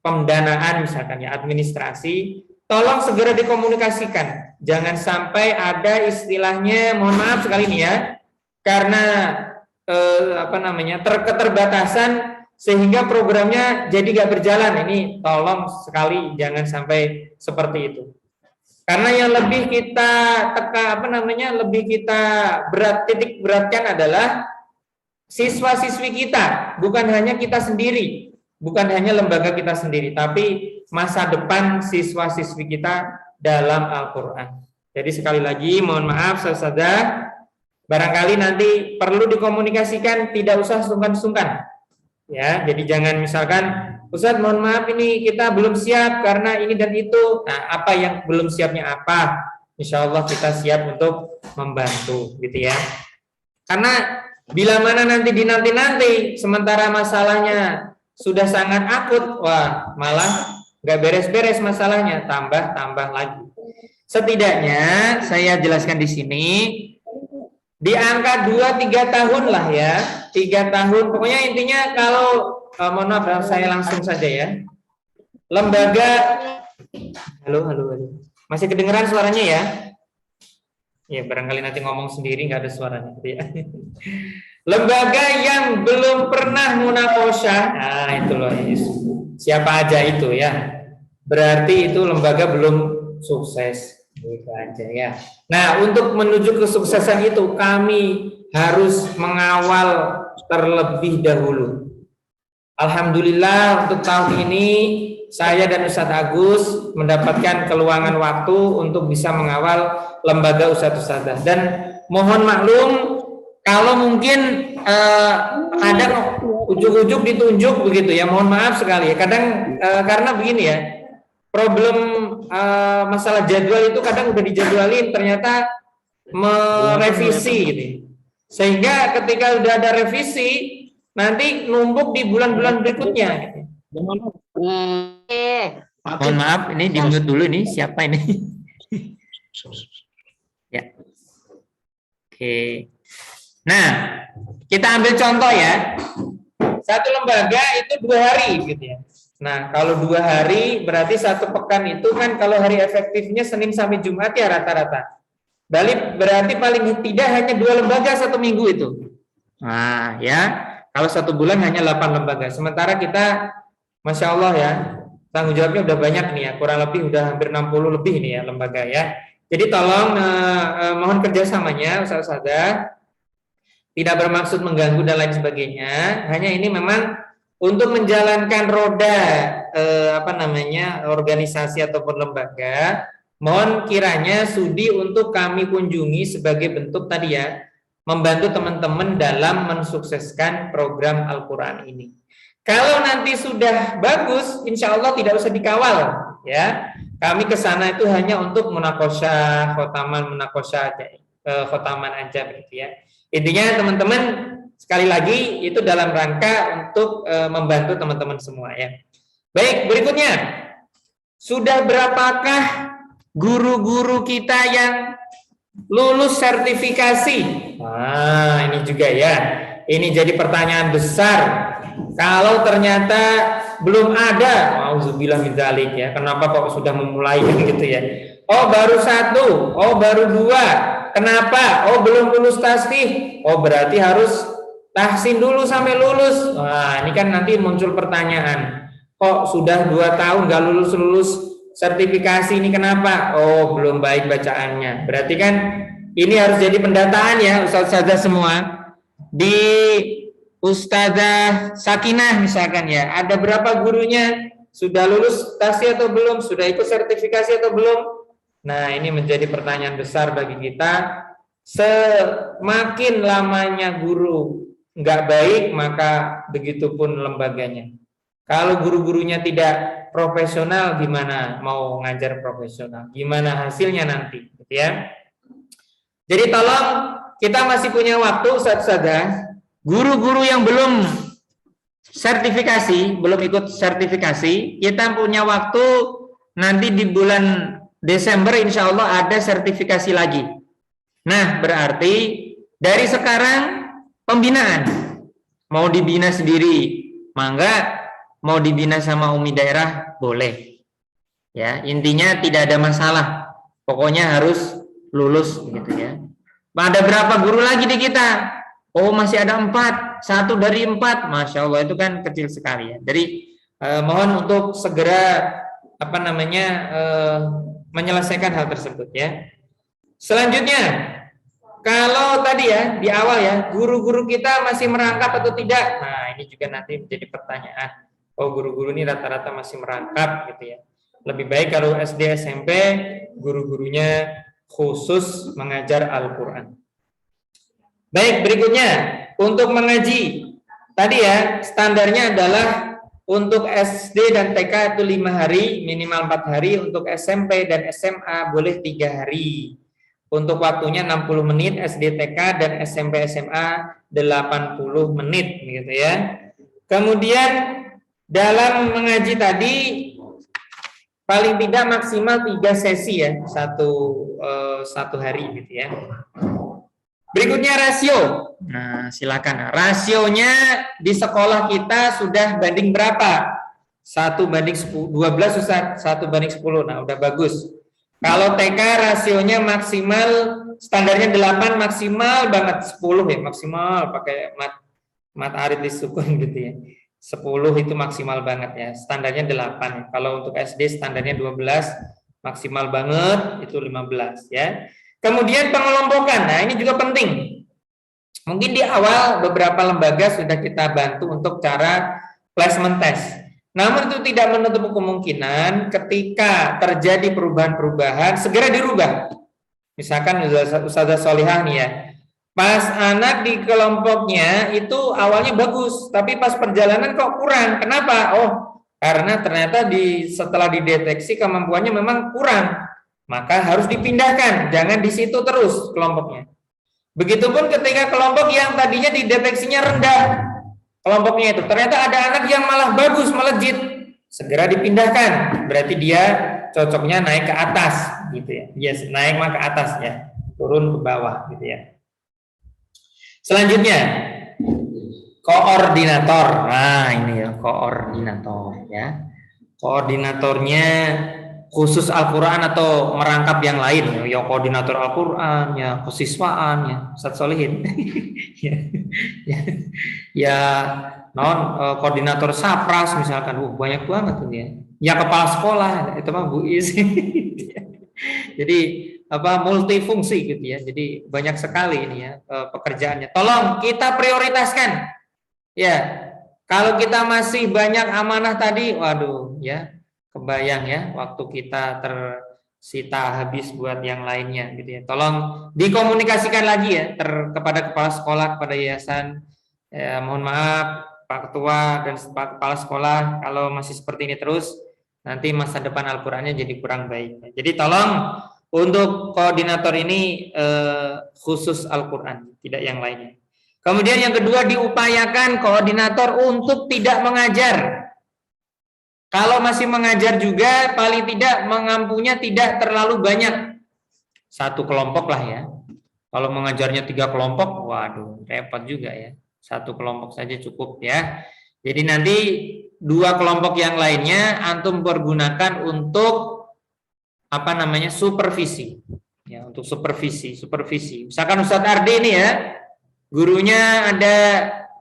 S13: pendanaan misalkan ya, administrasi, tolong segera dikomunikasikan. Jangan sampai ada istilahnya, mohon maaf sekali nih ya, karena keterbatasan sehingga programnya jadi gak berjalan. Ini tolong sekali jangan sampai seperti itu. Karena yang lebih kita titik beratkan adalah siswa-siswi kita, bukan hanya kita sendiri, bukan hanya lembaga kita sendiri, tapi masa depan siswa-siswi kita dalam Al-Qur'an. Jadi sekali lagi mohon maaf saudara, barangkali nanti perlu dikomunikasikan, tidak usah sungkan-sungkan. Ya, jadi jangan misalkan, Ustadz mohon maaf ini kita belum siap karena ini dan itu. Nah, apa yang belum siapnya apa? Insya Allah kita siap untuk membantu, gitu ya. Karena bila mana nanti dinanti-nanti, sementara masalahnya sudah sangat akut, wah malah nggak beres-beres masalahnya, tambah lagi. Setidaknya saya jelaskan di sini. Di angka 2-3 tahun lah ya, 3 tahun. Pokoknya intinya kalau, mohon maaf saya langsung saja ya. Lembaga, halo. Masih kedengeran suaranya ya? Ya barangkali nanti ngomong sendiri nggak ada suaranya. Ya. Lembaga yang belum pernah munakosyah, nah itu loh, siapa aja itu ya. Berarti itu lembaga belum sukses. Itu aja ya. Nah, untuk menuju kesuksesan itu kami harus mengawal terlebih dahulu. Alhamdulillah untuk tahun ini saya dan Ustadz Agus mendapatkan keluangan waktu untuk bisa mengawal lembaga ustadz-ustadzah. Dan mohon maklum kalau mungkin kadang ujuk-ujuk ditunjuk begitu ya. Mohon maaf sekali ya. Kadang karena begini ya. Problem masalah jadwal itu kadang udah dijadwalin ternyata merevisi gitu. Sehingga ketika udah ada revisi nanti numpuk di bulan-bulan berikutnya gitu. Mohon maaf ini di-mute dulu nih siapa ini? Ya. Oke. Nah, kita ambil contoh ya. Satu lembaga itu 2 hari gitu ya. Nah, kalau 2 hari berarti 1 pekan itu kan kalau hari efektifnya Senin sampai Jumat ya rata-rata. Berarti paling tidak hanya 2 lembaga 1 minggu itu. Nah, ya. Kalau 1 bulan hanya 8 lembaga. Sementara kita, Masya Allah ya, tanggung jawabnya udah banyak nih ya. Kurang lebih udah hampir 60 lebih nih ya lembaga ya. Jadi tolong mohon kerjasamanya Ustaz-Ustazah. Tidak bermaksud mengganggu dan lain sebagainya. Hanya ini memang untuk menjalankan roda organisasi ataupun lembaga, mohon kiranya sudi untuk kami kunjungi sebagai bentuk tadi ya, membantu teman-teman dalam mensukseskan program Al-Qur'an ini. Kalau nanti sudah bagus, insya Allah tidak usah dikawal ya. Kami ke sana itu hanya untuk munakosyah, khotaman aja begitu ya. Intinya teman-teman sekali lagi itu dalam rangka untuk membantu teman-teman semua ya. Baik, berikutnya. Sudah berapakah guru-guru kita yang lulus sertifikasi? Nah, ini juga ya. Ini jadi pertanyaan besar. Kalau ternyata belum ada, auzubillah min dzalik ya. Kenapa kok sudah memulai gitu ya? Oh, baru 1, oh baru 2. Kenapa? Oh, belum lulus tasfih. Oh, berarti harus tahsin dulu sampai lulus. Wah, ini kan nanti muncul pertanyaan. Kok sudah 2 tahun nggak lulus sertifikasi ini kenapa? Oh, belum baik bacaannya. Berarti kan ini harus jadi pendataan ya Ustazah semua. Di Ustazah Sakinah misalkan ya, ada berapa gurunya? Sudah lulus tasfih atau belum? Sudah ikut sertifikasi atau belum? Nah, ini menjadi pertanyaan besar bagi kita. Semakin lamanya guru nggak baik, maka begitupun lembaganya. Kalau guru-gurunya tidak profesional, gimana mau ngajar profesional? Gimana hasilnya nanti, gitu ya? Jadi tolong, kita masih punya waktu, Ustaz-Ustazah. Guru-guru yang belum sertifikasi, belum ikut sertifikasi, kita punya waktu nanti di bulan Desember, insya Allah ada sertifikasi lagi. Nah, berarti dari sekarang pembinaan, mau dibina sendiri, mangga, mau dibina sama umi daerah, boleh. Ya, intinya tidak ada masalah. Pokoknya harus lulus, gitu ya. Ada berapa guru lagi di kita? Oh, masih ada 4, 1 dari 4, masya Allah, itu kan kecil sekali ya. Jadi mohon untuk segera menyelesaikan hal tersebut ya. Selanjutnya, kalau tadi ya di awal ya, guru-guru kita masih merangkap atau tidak? Nah, ini juga nanti menjadi pertanyaan. Oh, guru-guru ini rata-rata masih merangkap gitu ya. Lebih baik kalau SD SMP guru-gurunya khusus mengajar Al-Qur'an. Baik, berikutnya untuk mengaji. Tadi ya, standarnya adalah untuk SD dan TK itu 5 hari, minimal 4 hari. Untuk SMP dan SMA boleh 3 hari. Untuk waktunya 60 menit, SD TK dan SMP SMA 80 menit gitu ya. Kemudian dalam mengaji tadi paling tidak maksimal 3 sesi ya, satu hari gitu ya. Berikutnya rasio. Nah, silakan. Rasionya di sekolah kita sudah banding berapa? 1:12 Ustaz, 1:10. Nah, udah bagus. Kalau TK rasionya maksimal, standarnya 8, maksimal banget 10 ya, maksimal pakai mat arid disukun gitu ya. 10 itu maksimal banget ya, standarnya 8 ya. Kalau untuk SD standarnya 12, maksimal banget itu 15 ya. Kemudian pengelompokan, nah ini juga penting. Mungkin di awal beberapa lembaga sudah kita bantu untuk cara placement test. Namun itu tidak menutup kemungkinan ketika terjadi perubahan-perubahan segera dirubah. Misalkan Ustazah Solihah nih ya, pas anak di kelompoknya itu awalnya bagus, tapi pas perjalanan kok kurang. Kenapa? Oh, karena ternyata setelah dideteksi kemampuannya memang kurang, maka harus dipindahkan, jangan di situ terus kelompoknya. Begitupun ketika kelompok yang tadinya dideteksinya rendah, kelompoknya itu ternyata ada anak yang malah bagus, melejit, segera dipindahkan, berarti dia cocoknya naik ke atas gitu ya. Yes, naik mah ke atas ya, turun ke bawah gitu ya. Selanjutnya koordinator. Nah, ini ya koordinator ya. Koordinatornya khusus Al-Qur'an atau merangkap yang lain ya, koordinator Al-Qur'an ya, kesiswaan ya, Ustaz Solihin. ya koordinator Sapras misalkan, banyak banget tuh ya. Ya kepala sekolah itu mah Bu Is. Jadi multifungsi gitu ya. Jadi banyak sekali ini ya pekerjaannya. Tolong kita prioritaskan. Ya, kalau kita masih banyak amanah tadi, waduh ya, kebayang ya waktu kita tersita habis buat yang lainnya gitu ya. Tolong dikomunikasikan lagi ya kepada kepala sekolah, kepada yayasan. Ya, mohon maaf Pak Ketua dan Pak Kepala Sekolah, kalau masih seperti ini terus, nanti masa depan Al-Qur'annya jadi kurang baik. Jadi tolong untuk koordinator ini khusus Al-Qur'an, tidak yang lainnya. Kemudian yang kedua, diupayakan koordinator untuk tidak mengajar. Kalau masih mengajar juga, paling tidak mengampunya tidak terlalu banyak. 1 kelompok lah ya. Kalau mengajarnya 3 kelompok, waduh, repot juga ya. 1 kelompok saja cukup ya. Jadi nanti 2 kelompok yang lainnya antum pergunakan untuk supervisi. Ya, untuk supervisi. Misalkan Ustadz Ardi ini ya, gurunya ada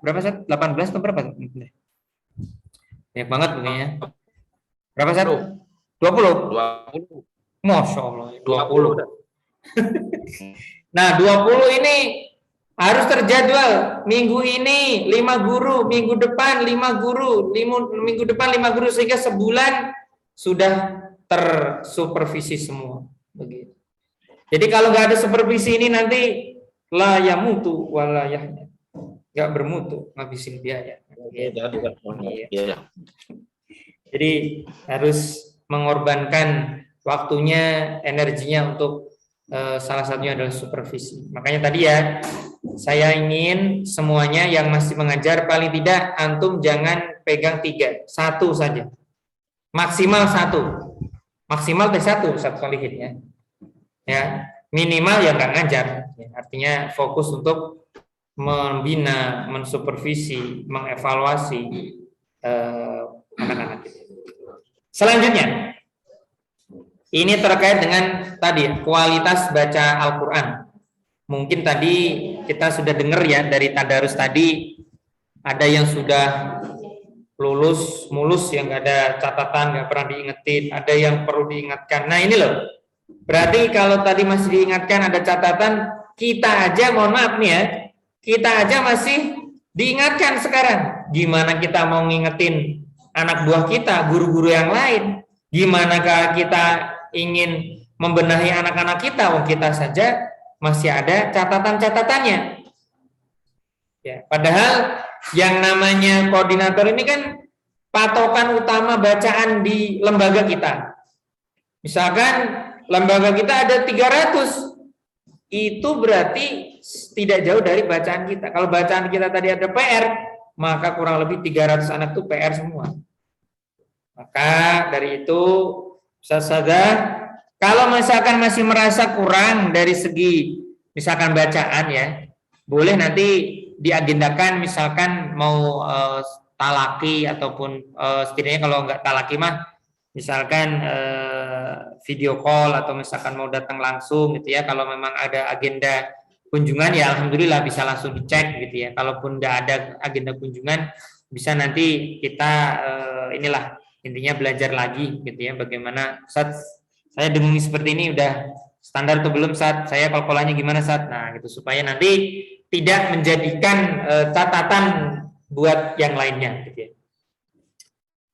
S13: berapa Ustadz? 18 atau berapa? Banyak banget kayaknya. Berapa Ustadz? 20. Masya Allah, 20. Nah, 20 ini harus terjadwal. Minggu ini 5 guru, minggu depan 5 guru, minggu depan 5 guru, sehingga sebulan sudah tersupervisi semua. Begitu. Jadi kalau nggak ada supervisi ini nanti la yamutu wala yahya, nggak bermutu, ngabisin biaya. Iya. Jadi harus mengorbankan waktunya, energinya untuk salah satunya adalah supervisi. Makanya tadi ya, saya ingin semuanya yang masih mengajar paling tidak antum jangan pegang 3, 1 saja, maksimal 1, maksimal T1 Ustaz Solihin ya, minimal ya nggak ngajar, artinya fokus untuk membina, mensupervisi, mengevaluasi anak-anak kita. Selanjutnya, ini terkait dengan tadi kualitas baca Al-Quran. Mungkin tadi kita sudah dengar ya dari tadarus tadi, ada yang sudah lulus mulus yang nggak ada catatan, nggak pernah diingetin, ada yang perlu diingatkan. Nah ini loh, berarti kalau tadi masih diingatkan ada catatan, kita aja mohon maaf nih ya, kita aja masih diingatkan sekarang. Gimana kita mau ngingetin anak buah kita, guru-guru yang lain? Gimana kalau kita ingin membenahi anak-anak kita? Wong kita saja masih ada catatan-catatannya. Ya, padahal yang namanya koordinator ini kan patokan utama bacaan di lembaga kita. Misalkan lembaga kita ada 300, itu berarti tidak jauh dari bacaan kita. Kalau bacaan kita tadi ada PR, maka kurang lebih 300 anak itu PR semua. Maka dari itu, Ustazah, kalau misalkan masih merasa kurang dari segi misalkan bacaan ya, boleh nanti diagendakan misalkan mau talaki ataupun setidaknya kalau nggak talaki mah misalkan video call atau misalkan mau datang langsung gitu ya. Kalau memang ada agenda kunjungan ya alhamdulillah bisa langsung dicek gitu ya. Kalaupun nggak ada agenda kunjungan bisa nanti kita inilah intinya belajar lagi gitu ya, bagaimana Ustaz saya dengungi seperti ini udah standar atau belum Ustaz, saya kol-kolannya gimana Ustaz, nah gitu supaya nanti tidak menjadikan catatan buat yang lainnya gitu ya.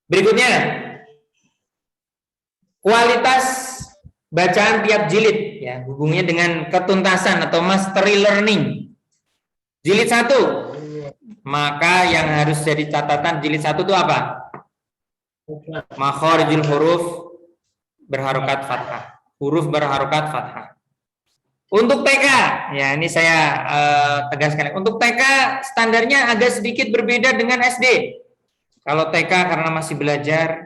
S13: Berikutnya kualitas bacaan tiap jilid ya, hubungannya dengan ketuntasan atau mastery learning. Jilid 1, maka yang harus jadi catatan jilid 1 itu apa? Makharijul huruf berharokat fathah, huruf berharokat fathah. Untuk TK, ya ini saya tegaskan. Untuk TK standarnya agak sedikit berbeda dengan SD. Kalau TK karena masih belajar,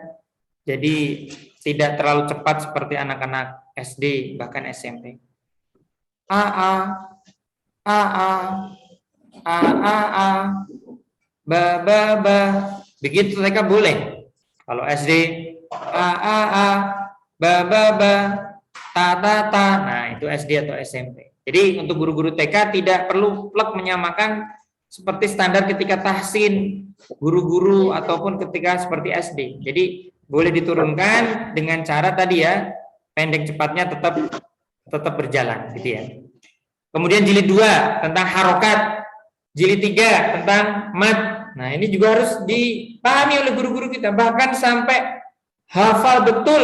S13: jadi tidak terlalu cepat seperti anak-anak SD bahkan SMP. A ba begitu TK boleh. Kalau SD ba ta. Nah, itu SD atau SMP. Jadi untuk guru-guru TK tidak perlu plek menyamakan seperti standar ketika tahsin guru-guru ataupun ketika seperti SD. Jadi boleh diturunkan dengan cara tadi ya, pendek cepatnya tetap berjalan gitu ya. Kemudian jilid 2 tentang harokat, jilid 3 tentang mad. Nah, ini juga harus dipahami oleh guru-guru kita, bahkan sampai hafal betul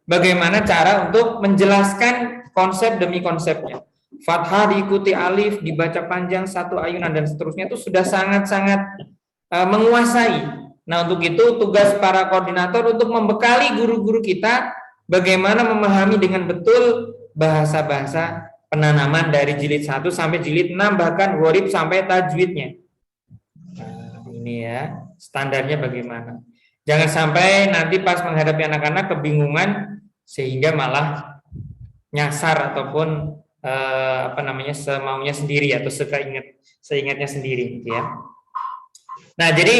S13: bagaimana cara untuk menjelaskan konsep demi konsepnya. Fathah diikuti alif, dibaca panjang, satu ayunan dan seterusnya itu sudah sangat-sangat menguasai. Nah, untuk itu tugas para koordinator untuk membekali guru-guru kita bagaimana memahami dengan betul bahasa-bahasa penanaman dari jilid 1 sampai jilid 6 bahkan gharib sampai tajwidnya. Ini ya, standarnya bagaimana. Jangan sampai nanti pas menghadapi anak-anak kebingungan sehingga malah nyasar ataupun semaunya sendiri atau seingatnya sendiri gitu ya. Nah, jadi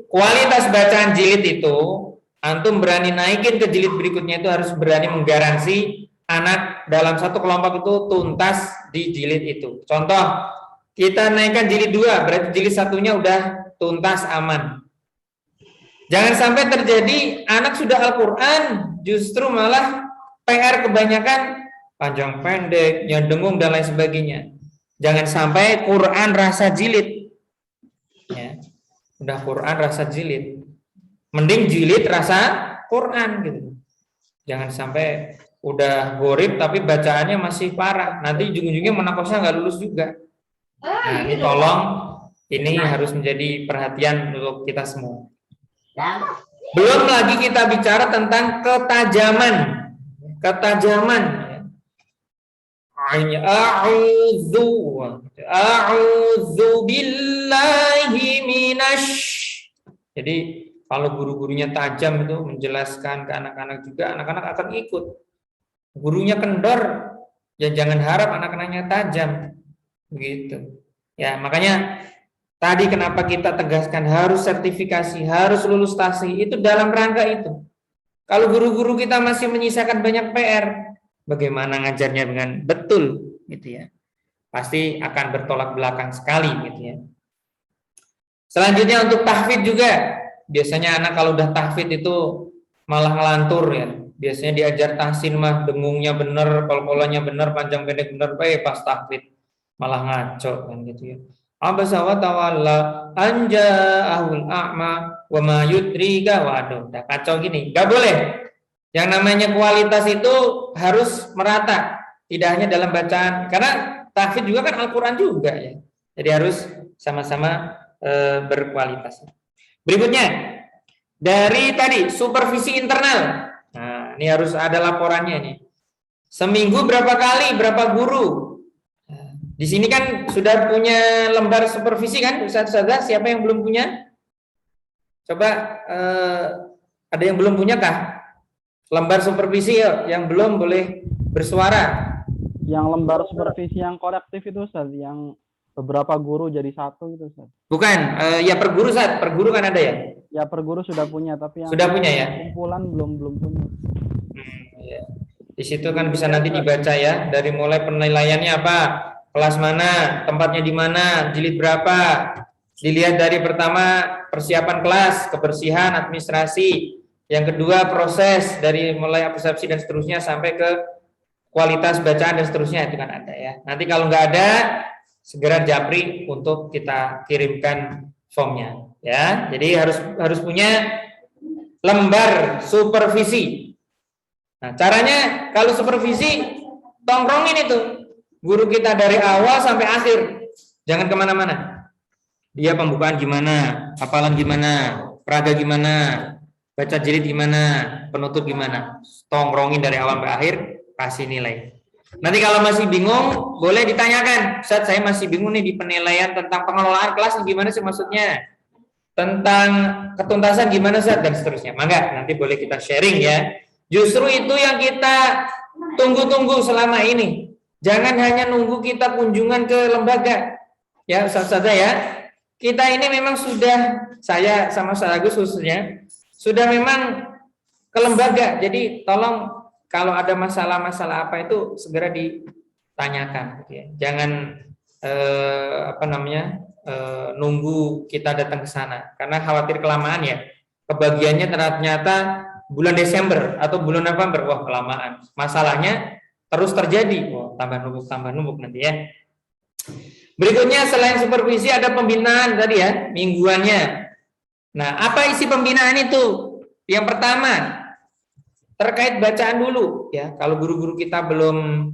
S13: kualitas bacaan jilid itu antum berani naikin ke jilid berikutnya itu harus berani menggaransi anak dalam satu kelompok itu tuntas di jilid itu. Contoh, kita naikkan jilid 2, berarti jilid 1-nya udah tuntas aman. Jangan sampai terjadi anak sudah Al-Quran justru malah PR kebanyakan panjang pendek, dengung dan lain sebagainya. Jangan sampai Quran rasa jilid. Ya. Udah Quran rasa jilid. Mending jilid rasa Quran gitu. Jangan sampai udah gorib tapi bacaannya masih parah, nanti ujung-ujungnya menakosnya nggak lulus juga. Nah, ini tolong, ini harus menjadi perhatian untuk kita semua. Belum lagi kita bicara tentang ketajaman. A'udzu billahi minasy. Jadi kalau guru-gurunya tajam itu menjelaskan ke anak-anak juga, anak-anak akan ikut. Gurunya kendor, ya jangan harap anak-anaknya tajam. Begitu. Ya, makanya tadi kenapa kita tegaskan harus sertifikasi, harus lulus tahsin, itu dalam rangka itu. Kalau guru-guru kita masih menyisakan banyak PR, bagaimana ngajarnya dengan betul gitu ya. Pasti akan bertolak belakang sekali gitu ya. Selanjutnya untuk tahfidz juga. Biasanya anak kalau udah tahfidz itu malah ngelantur ya. Biasanya diajar tahsin mah dengungnya bener, kol-kolannya bener, panjang pendek bener, pas tahfidz malah ngaco kan gitu ya. Abasa wa tawalla anja'ahul a'ma wa ma yudrika. Waduh, udah kacau gini. Enggak boleh. Yang namanya kualitas itu harus merata, tidak hanya dalam bacaan. Karena tahfidz juga kan Al-Qur'an juga ya. Jadi harus sama-sama berkualitas. Berikutnya, dari tadi supervisi internal. Nah, ini harus ada laporannya nih. Seminggu berapa kali, berapa guru? Di sini kan sudah punya lembar supervisi kan, Ustaz-Ustazah? Siapa yang belum punya? Coba ada yang belum punya kah? Lembar supervisi yuk, yang belum boleh bersuara.
S14: Yang lembar supervisi yang korektif itu Ustaz, yang beberapa guru jadi satu gitu Ustaz.
S13: Bukan, ya per guru Ustaz, per guru kan ada ya?
S14: Ya per guru sudah punya, tapi yang
S13: sudah punya ya?
S14: Kumpulan belum punya.
S13: Ya. Di situ kan bisa nanti dibaca ya, dari mulai penilaiannya apa, kelas mana, tempatnya di mana, jilid berapa. Dilihat dari pertama persiapan kelas, kebersihan, administrasi. Yang kedua proses dari mulai persepsi dan seterusnya sampai ke kualitas bacaan dan seterusnya, itu kan ada ya. Nanti kalau nggak ada, segera japri untuk kita kirimkan formnya ya. Jadi harus punya lembar supervisi. Nah, caranya kalau supervisi tongkrongin itu guru kita dari awal sampai akhir, jangan kemana-mana. Dia pembukaan gimana, hafalan gimana, peraga gimana, baca jilid gimana, penutup gimana, tongkrongin dari awal sampai akhir, kasih nilai. Nanti kalau masih bingung, boleh ditanyakan, Ustaz saya masih bingung nih di penilaian tentang pengelolaan kelas, gimana sih maksudnya? Tentang ketuntasan gimana Ustaz, dan seterusnya. Mangga, nanti boleh kita sharing ya. Justru itu yang kita tunggu-tunggu selama ini. Jangan hanya nunggu kita kunjungan ke lembaga. Ya Ustaz-Ustazah ya, kita ini memang sudah, saya sama Ustaz Agus khususnya, sudah memang ke lembaga. Jadi tolong kalau ada masalah-masalah apa itu segera ditanyakan, gitu ya. Jangan nunggu kita datang ke sana, karena khawatir kelamaan ya. Kebagiannya ternyata bulan Desember atau bulan November, wah kelamaan. Masalahnya terus terjadi, wah tambah numpuk nanti ya. Berikutnya selain supervisi ada pembinaan tadi ya, mingguannya. Nah, apa isi pembinaan itu? Yang pertama, terkait bacaan dulu ya. Kalau guru-guru kita belum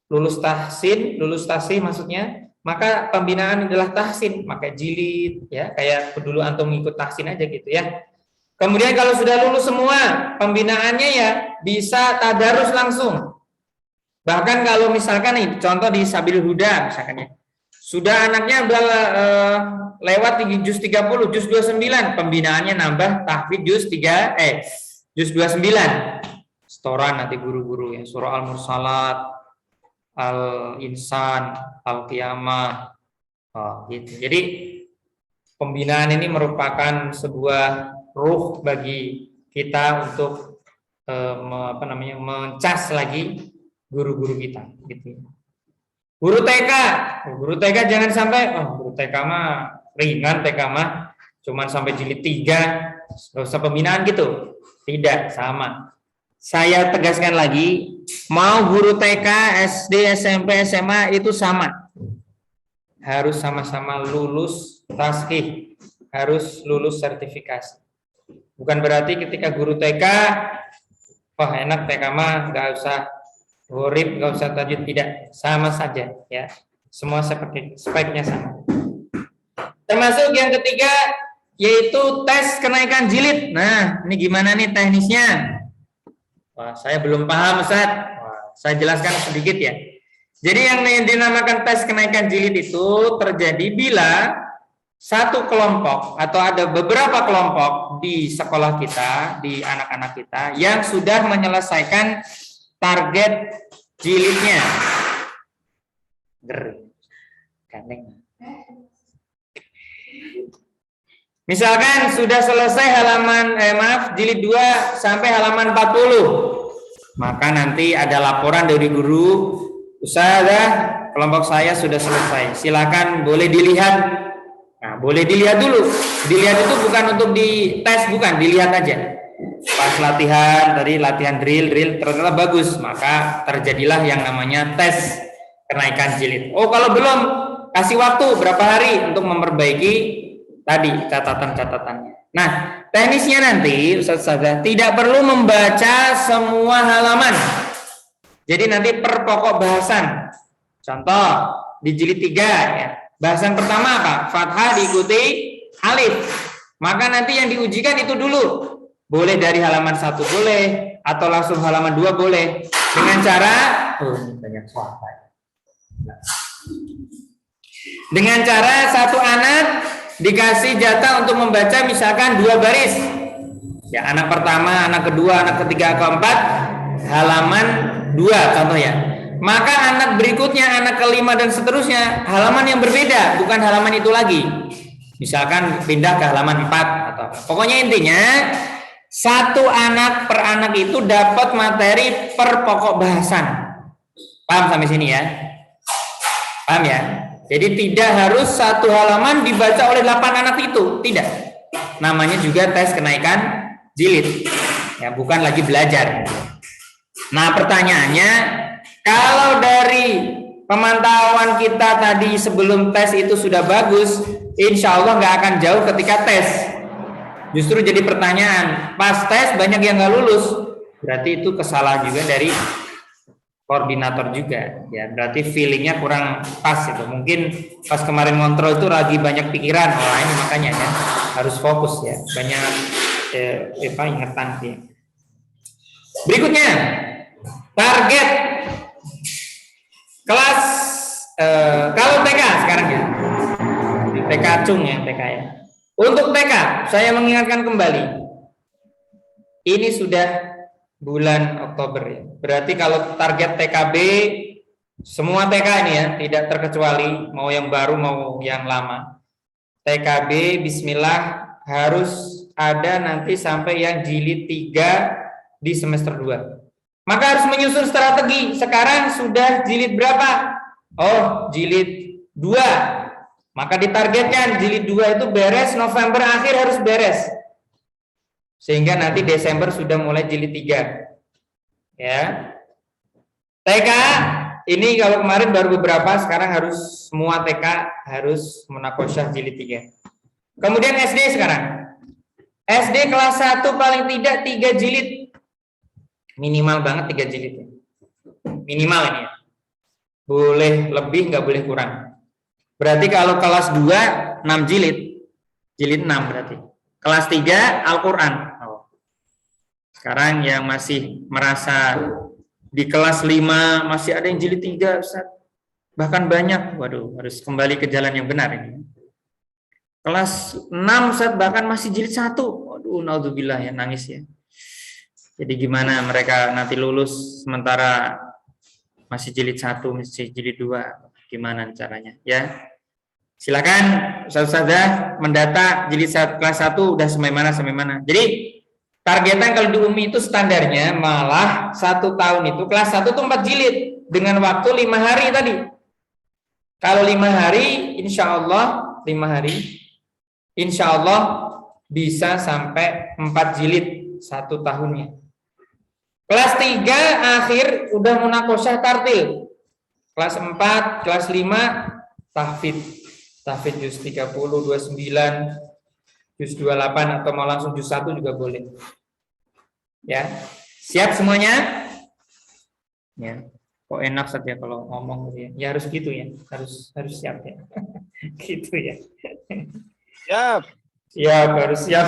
S13: lulus tahsin maksudnya, maka pembinaan adalah tahsin, maka jilid ya, kayak dulu antum ikut tahsin aja gitu ya. Kemudian kalau sudah lulus semua, pembinaannya ya bisa tadarus langsung. Bahkan kalau misalkan nih, contoh di Sabil Huda misalkan ya, sudah anaknya lewat juz 30, juz 29, pembinaannya nambah tahfidz juz 29. Setoran nanti guru-guru ya, surah Al-Mursalat, Al-Insan, Al-Qiyamah. Gitu. Jadi pembinaan ini merupakan sebuah ruh bagi kita untuk mencas lagi guru-guru kita gitu. Guru TK jangan sampai guru TK mah ringan, TK mah cuman sampai jilid 3, enggak usah pembinaan gitu. Tidak, sama. Saya tegaskan lagi, mau guru TK, SD, SMP, SMA itu sama. Harus sama-sama lulus tasqih, harus lulus sertifikasi. Bukan berarti ketika guru TK wah enak TK mah nggak usah huruf, nggak usah tajwid, tidak, sama saja ya. Semua seperti speknya sama. Termasuk yang ketiga yaitu tes kenaikan jilid. Nah, ini gimana nih teknisnya? Wah, saya belum paham Ustaz. Wah, saya jelaskan sedikit ya. Jadi yang dinamakan tes kenaikan jilid itu terjadi bila satu kelompok atau ada beberapa kelompok di sekolah kita, di anak-anak kita yang sudah menyelesaikan target jilidnya. Misalkan sudah selesai halaman jilid 2 sampai halaman 40. Maka nanti ada laporan dari guru, Ustazah, kelompok saya sudah selesai. Silakan boleh dilihat. Nah, boleh dilihat dulu. Dilihat itu bukan untuk dites, bukan, dilihat aja. Pas latihan, tadi latihan drill ternyata bagus, maka terjadilah yang namanya tes kenaikan jilid. Oh, kalau belum, kasih waktu berapa hari untuk memperbaiki tadi catatan-catatannya. Nah, teknisnya nanti Ustaz Sada tidak perlu membaca semua halaman. Jadi nanti per pokok bahasan. Contoh di jilid 3 ya. Bahasan pertama apa? Fathah diikuti alif. Maka nanti yang diujikan itu dulu. Boleh dari halaman 1 boleh, atau langsung halaman 2 boleh. Dengan cara banyak suara. Dengan cara satu anak dikasih jatah untuk membaca misalkan 2 baris. Ya, anak pertama, anak kedua, anak ketiga, keempat, halaman 2 contoh ya. Maka anak berikutnya, anak kelima dan seterusnya halaman yang berbeda, bukan halaman itu lagi. Misalkan pindah ke halaman 4 atau apa. Pokoknya intinya satu anak per anak itu dapat materi per pokok bahasan. Paham sampai sini ya? Paham ya? Jadi tidak harus satu halaman dibaca oleh 8 anak itu, tidak. Namanya juga tes kenaikan jilid. Ya, bukan lagi belajar. Nah, pertanyaannya, kalau dari pemantauan kita tadi sebelum tes itu sudah bagus, insya Allah nggak akan jauh ketika tes. Justru jadi pertanyaan, pas tes banyak yang nggak lulus, berarti itu kesalahan juga dari koordinator juga. Ya, berarti feelingnya kurang pas itu. Mungkin pas kemarin ngontrol itu lagi banyak pikiran, ini makanya ya harus fokus ya, banyak ingatan ya. Berikutnya, target kelas kalau TK sekarang ya, TK Cung ya, TK ya. Untuk TK saya mengingatkan kembali, ini sudah bulan Oktober ya. Berarti kalau target TKB semua TK ini ya, tidak terkecuali mau yang baru mau yang lama. TKB Bismillah harus ada nanti sampai yang jilid 3 di semester 2. Maka harus menyusun strategi. Sekarang sudah jilid berapa? Oh, jilid 2. Maka ditargetkan jilid 2 itu beres November akhir harus beres. Sehingga nanti Desember sudah mulai jilid 3. Ya. TK ini kalau kemarin baru beberapa, sekarang harus semua TK harus munakosyah jilid 3. Kemudian SD sekarang. SD kelas 1 paling tidak 3 jilid. Minimal banget 3 jilid ya. Minimal ini ya. Boleh lebih, nggak boleh kurang. Berarti kalau kelas 2 6 jilid. Jilid 6 berarti. Kelas 3 Al-Quran. Sekarang yang masih merasa di kelas 5 masih ada yang jilid 3 Ustaz. Bahkan banyak. Waduh, harus kembali ke jalan yang benar ini. Kelas 6 Ustaz bahkan masih jilid 1. Waduh, naudzubillah ya, nangis ya. Jadi gimana mereka nanti lulus sementara masih jilid 1, masih jilid 2, gimana caranya ya? Silakan Ustazah mendata jilid kelas 1 udah sampai mana. Jadi targetan kalau di UMI itu standarnya malah 1 tahun itu kelas 1 itu 4 jilid dengan waktu 5 hari tadi. Kalau 5 hari insya Allah 5 hari insya Allah bisa sampai 4 jilid 1 tahunnya. Kelas 3 akhir udah munakosyah tartil. Kelas 4, kelas 5 tahfidz. Tahfidz juz 30, 29, juz 28 atau mau langsung juz 1 juga boleh. Ya. Siap semuanya? Ya. Kok enak saja kalau ngomong gitu ya. Ya harus gitu ya. Harus siap ya. Gitu ya.
S10: Siap.
S13: Siap, harus siap,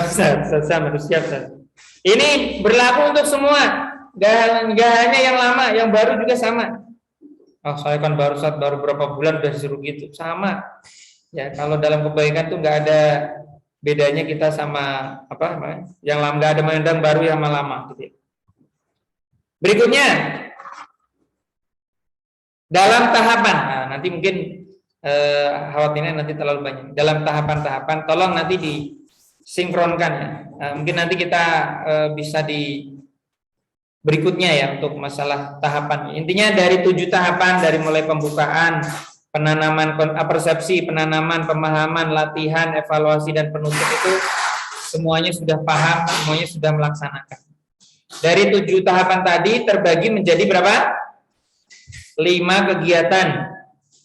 S13: harus siap. Ini berlaku untuk semua. Nggak hanya yang lama, yang baru juga sama. Oh, saya kan baru berapa bulan udah disuruh gitu. Sama. Ya, kalau dalam kebaikan tuh nggak ada bedanya kita sama yang lama, nggak ada mandang baru yang lama gitu. Berikutnya dalam tahapan. Nah, nanti mungkin khawatirnya nanti terlalu banyak. Dalam tahapan-tahapan, tolong nanti disinkronkan ya. Nah, mungkin nanti kita bisa di berikutnya ya untuk masalah tahapan. Intinya dari 7 tahapan, dari mulai pembukaan, penanaman persepsi, penanaman, pemahaman, latihan, evaluasi dan penutup itu semuanya sudah paham, semuanya sudah melaksanakan. Dari 7 tahapan tadi terbagi menjadi berapa? 5 kegiatan.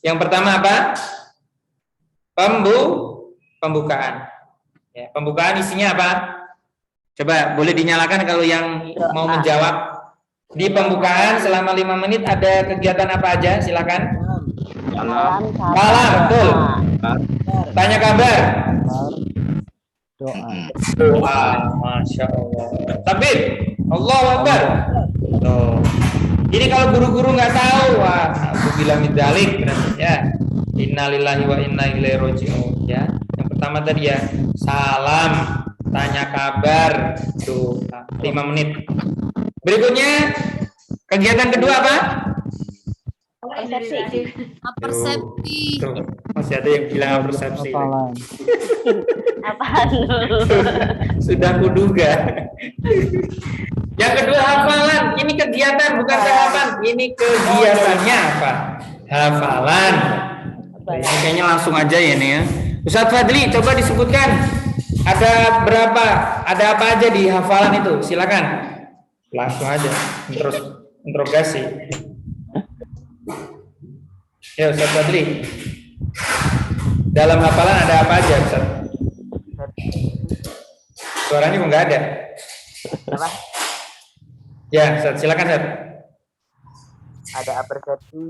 S13: Yang pertama apa? Pembukaan. Ya, pembukaan isinya apa? Coba boleh dinyalakan kalau yang mau menjawab. Di pembukaan selama 5 menit ada kegiatan apa aja? Silakan. Salam, betul. Tanya kabar. Doa. Masya Allah. Takbir. Allahu Akbar. Tuh. Ini kalau guru-guru nggak tahu, wah, aku bilang dzalik berarti ya. Innalillahi wa inna ilaihi raji'un ya. Yang pertama tadi ya, salam, tanya kabar, tuh 5 menit. Berikutnya kegiatan kedua apa?
S5: Persepsi.
S13: Masih ada yang bilang persepsi.
S9: Apaan lu?
S13: Sudah kuduga. Yang kedua hafalan. Ini kegiatan bukan tahapan. Ini kegiatannya apa? Hafalan. Ini kayaknya langsung aja ya nih ya. Ustadz Fadli, coba disebutkan ada berapa? Ada apa aja di hafalan itu? Silakan. Langsung aja. Terus interogasi. Ya Ustadz Fadli. Dalam hafalan ada apa aja Ustadz? Suaranya kok nggak ada.
S15: Apa?
S13: Ya Ustadz, silakan Ustadz.
S15: Ada apersepsi.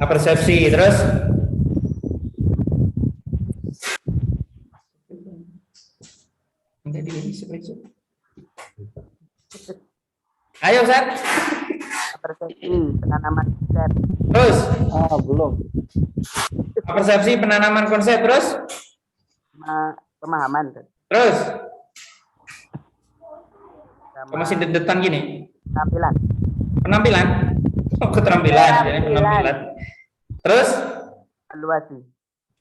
S13: Apersepsi, terus? Ayo Ustadz.
S15: Apersepsi, penanaman konsep.
S13: Terus?
S14: Belum.
S13: Persepsi, penanaman konsep, terus?
S15: Pemahaman.
S13: Terus? Kok masih dedetan gini?
S15: Penampilan.
S13: Penampilan? Oh, keterampilan. Ya, penampilan. Terus?
S15: Evaluasi.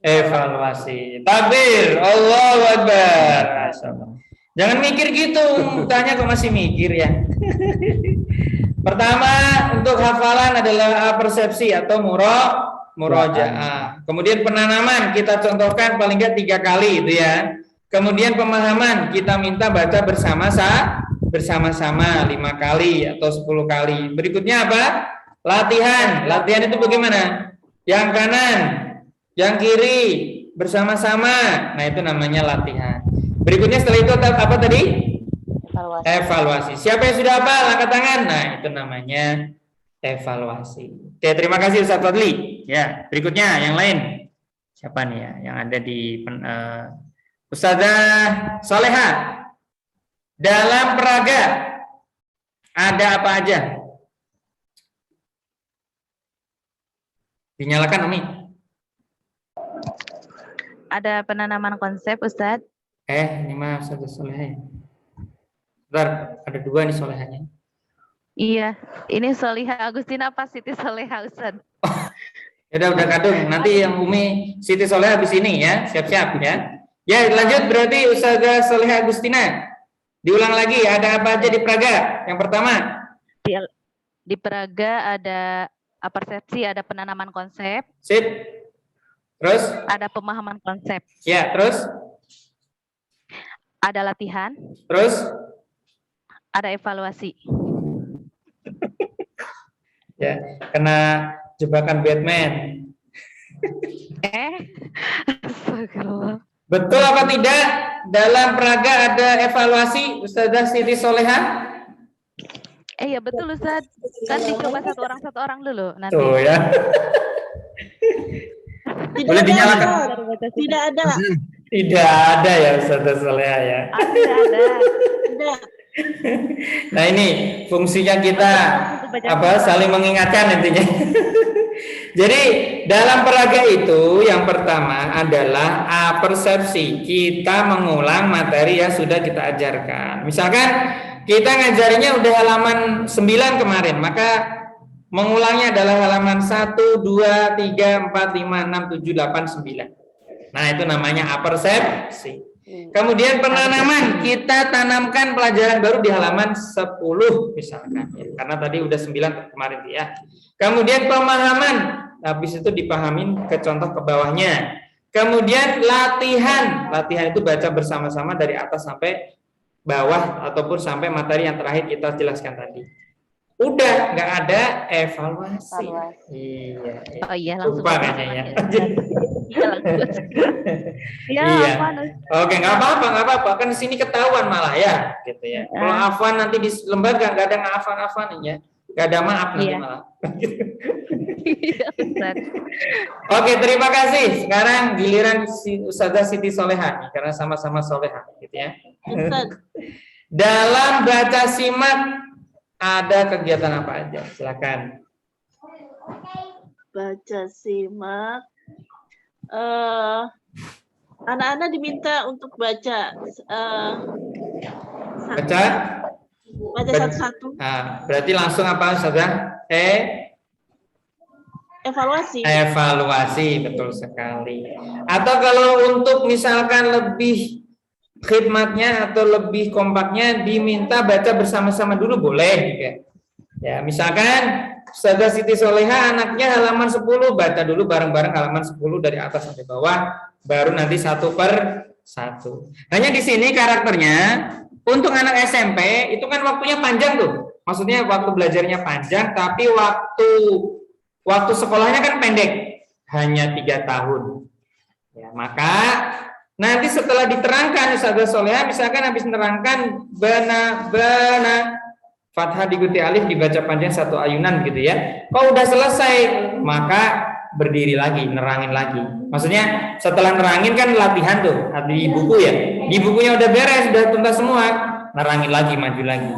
S13: Evaluasi. Takbir. Allahu Akbar. Jangan mikir gitu. Tanya kok masih mikir ya. Pertama, untuk hafalan adalah persepsi atau murojaah. Kemudian penanaman kita contohkan paling nggak 3 kali itu ya. Kemudian pemahaman kita minta baca bersama-sama 5 kali atau 10 kali. Berikutnya apa? Latihan. Latihan itu bagaimana? Yang kanan, yang kiri bersama-sama. Nah, itu namanya latihan. Berikutnya setelah itu apa tadi? Evaluasi. Siapa yang sudah hafal angkat tangan? Nah, itu namanya evaluasi. Oke, terima kasih Ustaz Fadli. Ya, berikutnya yang lain. Siapa nih ya yang ada di Ustazah Soleha. Dalam peraga ada apa aja? Dinyalakan Umi.
S16: Ada penanaman konsep Ustadz.
S13: Ini mah Ustazah Soleha. Bentar, ada 2 nih solehanya.
S16: Iya, ini Soliha Agustina apa Siti Soleha Ustaz?
S13: Udah kadung. Nanti yang Umi Siti Soleha habis ini ya, siap-siap ya. Ya lanjut berarti Ustazah Soleha Agustina. Diulang lagi, ada apa aja di peraga? Yang pertama.
S16: Di peraga ada persepsi, ada penanaman konsep.
S13: Sip. Terus?
S16: Ada pemahaman konsep.
S13: Ya, terus?
S16: Ada latihan.
S13: Terus?
S16: Ada evaluasi.
S13: Ya, kena jebakan Batman. Betul apa tidak? Dalam peraga ada evaluasi, Ustazah Siti Soleha?
S16: Ya betul Ustaz. Kan dicoba satu orang dulu nanti.
S13: Tuh ya. Boleh dinyalakan?
S7: Tidak ada.
S13: Tidak ada ya Ustazah Soleha ya.
S16: Ada.
S13: Nah ini fungsinya kita saling mengingatkan intinya. Jadi dalam peraga itu yang pertama adalah persepsi. Kita mengulang materi yang sudah kita ajarkan. Misalkan kita ngajarinya udah halaman 9 kemarin, maka mengulangnya adalah halaman 1, 2, 3, 4, 5, 6, 7, 8, 9. Nah itu namanya persepsi. Kemudian penanaman, kita tanamkan pelajaran baru di halaman 10 misalkan ya, karena tadi udah 9 kemarin ya. Kemudian pemahaman, habis itu dipahamin ke contoh ke bawahnya. Kemudian latihan itu baca bersama-sama dari atas sampai bawah ataupun sampai materi yang terakhir kita jelaskan tadi. Udah nggak ada evaluasi. Iya.
S16: Oh iya langsung.
S13: Lupa kayaknya ya.
S16: Iya.
S13: Oke, nggak apa-apa. Kan di sini ketahuan malah ya, gitu ya. Kalau afwan nanti di lembaga nggak ada ngafan-afan ya, nggak ada maaf nanti malah. Oke, terima kasih. Sekarang giliran Ustazah Siti Soleha nih, karena sama-sama Soleha, gitu ya. Dalam baca simak ada kegiatan apa aja? Silakan.
S17: Baca simak. Anak-anak diminta untuk baca satu-satu.
S13: Nah, berarti langsung apa Ustazah? Evaluasi, betul sekali. Atau kalau untuk misalkan lebih khidmatnya atau lebih kompaknya diminta baca bersama-sama dulu boleh juga. Ya, misalkan Ustazah Siti Soleha anaknya halaman 10 baca dulu bareng-bareng halaman 10 dari atas sampai bawah, baru nanti 1 per 1. Hanya di sini karakternya untuk anak SMP itu kan waktunya panjang tuh. Maksudnya waktu belajarnya panjang tapi waktu sekolahnya kan pendek, hanya 3 tahun. Ya, maka nanti setelah diterangkan Ustazah Soleha misalkan habis menerangkan bana fathah diikuti alif dibaca panjang 1 ayunan gitu ya. Kalau udah selesai maka berdiri lagi, nerangin lagi. Maksudnya setelah nerangin kan latihan tuh di buku ya. Di bukunya udah beres, udah tuntas semua, nerangin lagi, maju lagi.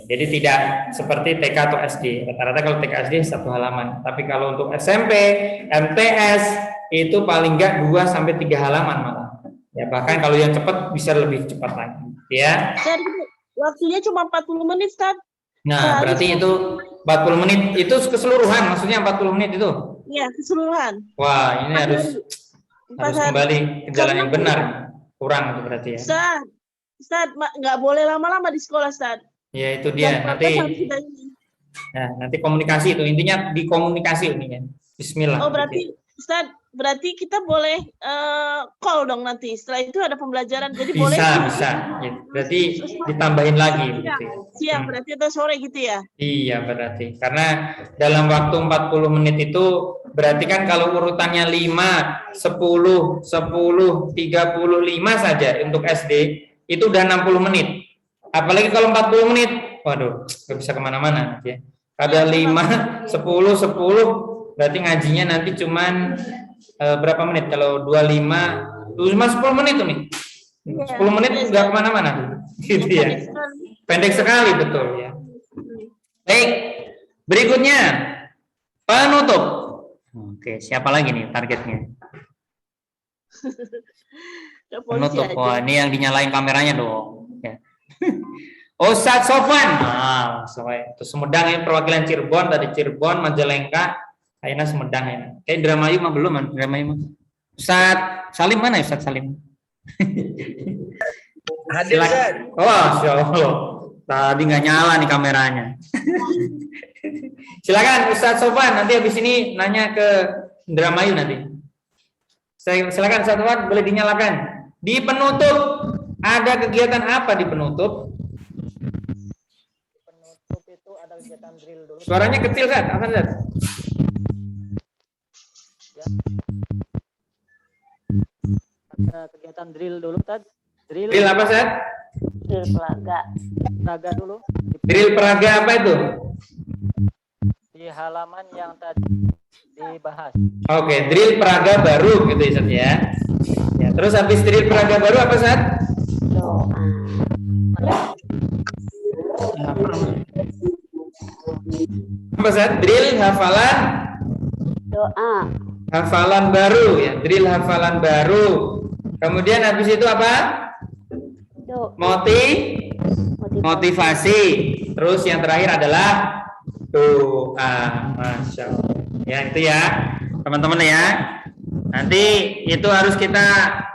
S13: Jadi tidak seperti TK atau SD. Rata-rata kalau TK SD 1 halaman. Tapi kalau untuk SMP, MTS itu paling enggak 2 sampai 3 halaman malah. Ya, bahkan kalau yang cepat bisa lebih cepat lagi, ya.
S17: Waktunya cuma 40 menit, Ustaz.
S13: Nah, berarti itu 40 menit itu keseluruhan, maksudnya 40 menit itu.
S17: Iya, keseluruhan.
S13: Wah, ini harus kembali ke jalan yang benar. Kurang itu berarti ya.
S17: Ustaz, nggak boleh lama-lama di sekolah, Ustaz.
S13: Ya, itu dia. Nanti komunikasi itu intinya di komunikasi ini ya. Bismillah.
S17: Oh, berarti Ustaz, berarti kita boleh call dong nanti. Setelah itu ada pembelajaran, jadi boleh.
S13: Bisa. Ya, berarti ditambahin lagi. Gitu.
S17: Siang, berarti atau sore gitu ya?
S13: Iya, berarti. Karena dalam waktu 40 menit itu berarti kan kalau urutannya 5, 10, 10, 35 saja untuk SD, itu udah 60 menit. Apalagi kalau 40 menit, waduh, nggak bisa kemana-mana. Ya. Ada 5, 10, 10, berarti ngajinya nanti cuman berapa menit? Kalau 25, 10 menit tuh nih. 10 menit nggak kemana-mana. Gitu ya. Pendek sekali, betul ya. Baik, berikutnya penutup. Oke, siapa lagi nih targetnya? Penutup. Wah, ini yang dinyalain kameranya dong. Ya. Ustadz Sofwan. Nah, itu Sumedang ini perwakilan Cirebon, tadi Cirebon, Majalengka, Aina Sumedang ini. Kayak Dramayu mah belum, Dramayu mah. Ustadz Salim mana ya Ustadz Salim?
S11: Hadir, Ustaz.
S13: Oh, insyaallah. Tadi nggak nyala nih kameranya. Silakan Ustadz Sofwan, nanti habis ini nanya ke Dramayu nanti. Silakan Ustadz Sofwan, boleh dinyalakan. Di penutup ada kegiatan apa di penutup?
S15: Penutup itu ada kegiatan drill dulu.
S13: Suaranya kecil kan? Apa Ustaz?
S15: Ada kegiatan drill dulu, Tad. Drill
S13: apa, Ustaz?
S15: Drill pelaga. Pelaga dulu di
S13: Drill peraga apa itu?
S15: Di halaman yang tadi dibahas.
S13: Oke, drill peraga baru gitu Ustaz ya. Ya, terus habis drill peraga baru apa Ustaz? Apa Ustaz? Drill hafalan
S18: Doa.
S13: hafalan baru ya, drill hafalan baru. Kemudian habis itu apa? Motivasi. Terus yang terakhir adalah doa. Masya Allah. Ya itu ya teman-teman ya. Nanti itu harus kita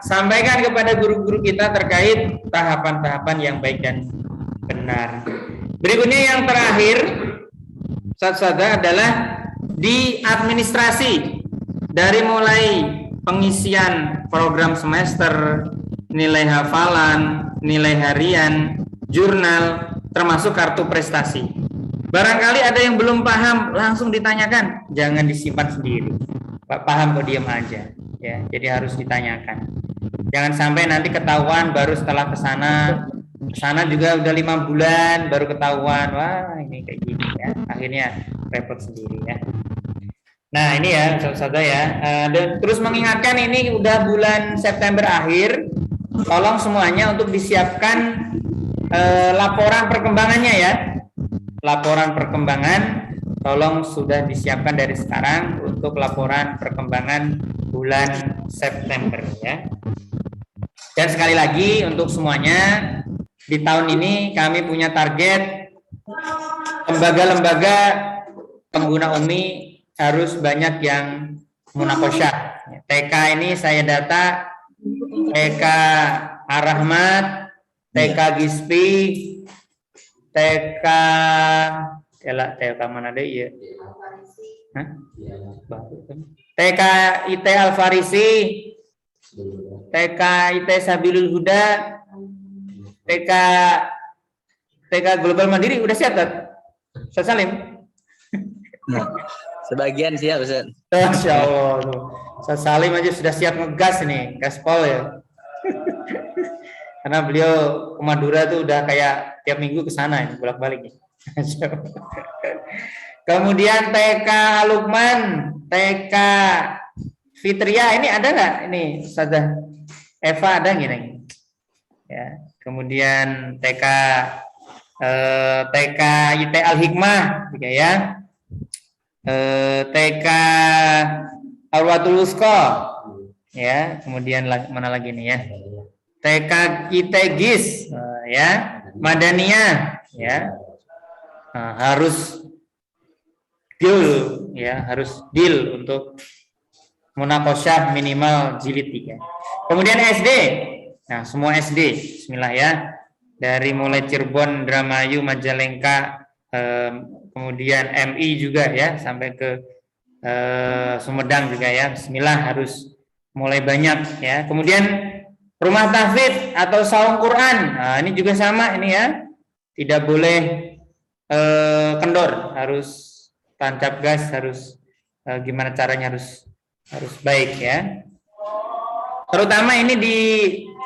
S13: sampaikan kepada guru-guru kita terkait tahapan-tahapan yang baik dan benar. Berikutnya yang terakhir Ustaz adalah di administrasi, dari mulai pengisian program semester, nilai hafalan, nilai harian, jurnal, termasuk kartu prestasi. Barangkali ada yang belum paham, langsung ditanyakan, jangan disimpan sendiri. Paham kok diam aja, ya. Jadi harus ditanyakan. Jangan sampai nanti ketahuan baru setelah kesana juga udah 5 bulan baru ketahuan, wah ini kayak gini ya. Akhirnya repot sendiri ya. Nah ini ya saudara ya. Dan terus mengingatkan ini udah bulan September akhir, tolong semuanya untuk disiapkan laporan perkembangannya ya. Laporan perkembangan tolong sudah disiapkan dari sekarang untuk laporan perkembangan bulan September ya. Dan sekali lagi untuk semuanya, di tahun ini kami punya target lembaga-lembaga pengguna UMI harus banyak yang munakosyah. TK ini saya data TK Ar-Rahmat, TK Gispi, TK mana deh ya? TK IT Al-Farisi, TK IT Sabilul Huda, TK Global Mandiri udah siap kan? Ustaz Salim?
S12: Sebagian siap Ustaz.
S13: Masya Allah. Ustaz Salim aja sudah siap ngegas nih, gaspol ya. Karena beliau ke Madura tuh udah kayak tiap minggu ke sana ini bolak-balik nih. Kemudian TK Lukman, TK Fitria ini ada nggak? Ini Ustazah Eva ada nggak nih? Ya. Kemudian TK IT Al Hikmah juga ya. TK Arwatul Wusko ya. Kemudian mana lagi nih ya? TK IT GIS ya. Madaniyah ya. Harus deal ya, harus deal untuk munakosyah minimal jilid 3. Kemudian SD. Nah, semua SD, bismillah ya. Dari mulai Cirebon, Indramayu, Majalengka, kemudian MI juga ya, sampai ke Sumedang juga ya. Bismillah harus mulai banyak ya. Kemudian rumah tahfidz atau saung Quran. Nah, ini juga sama ini ya. Tidak boleh kendor, harus tancap gas, harus gimana caranya harus baik ya. Terutama ini di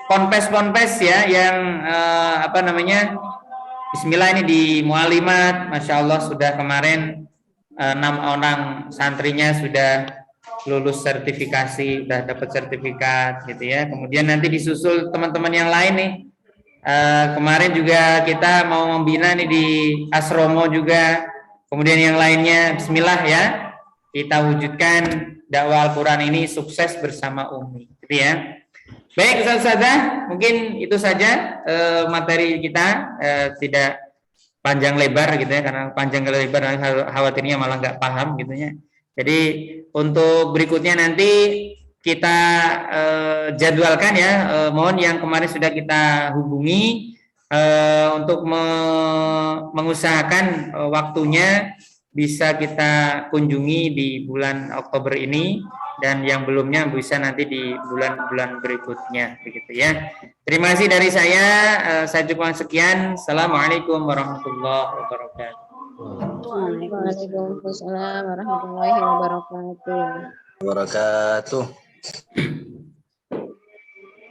S13: ponpes ya yang bismillah ini di Mualimat, Masya Allah sudah kemarin 6 orang santrinya sudah lulus sertifikasi, sudah dapat sertifikat gitu ya. Kemudian nanti disusul teman-teman yang lain nih. Kemarin juga kita mau membina nih di Asromo juga. Kemudian yang lainnya, bismillah ya. Kita wujudkan dakwah Al-Quran ini sukses bersama UMI gitu ya. Baik Ustazah, mungkin itu saja materi kita, tidak panjang lebar gitu ya, karena panjang lebar khawatirnya malah nggak paham gitu ya. Jadi untuk berikutnya nanti kita jadwalkan ya, mohon yang kemarin sudah kita hubungi untuk mengusahakan waktunya bisa kita kunjungi di bulan Oktober ini, dan yang belumnya bisa nanti di bulan-bulan berikutnya begitu ya. Terima kasih dari saya cukupkan sekian. Assalamualaikum warahmatullahi wabarakatuh.
S18: Waalaikumsalam warahmatullahi wabarakatuh.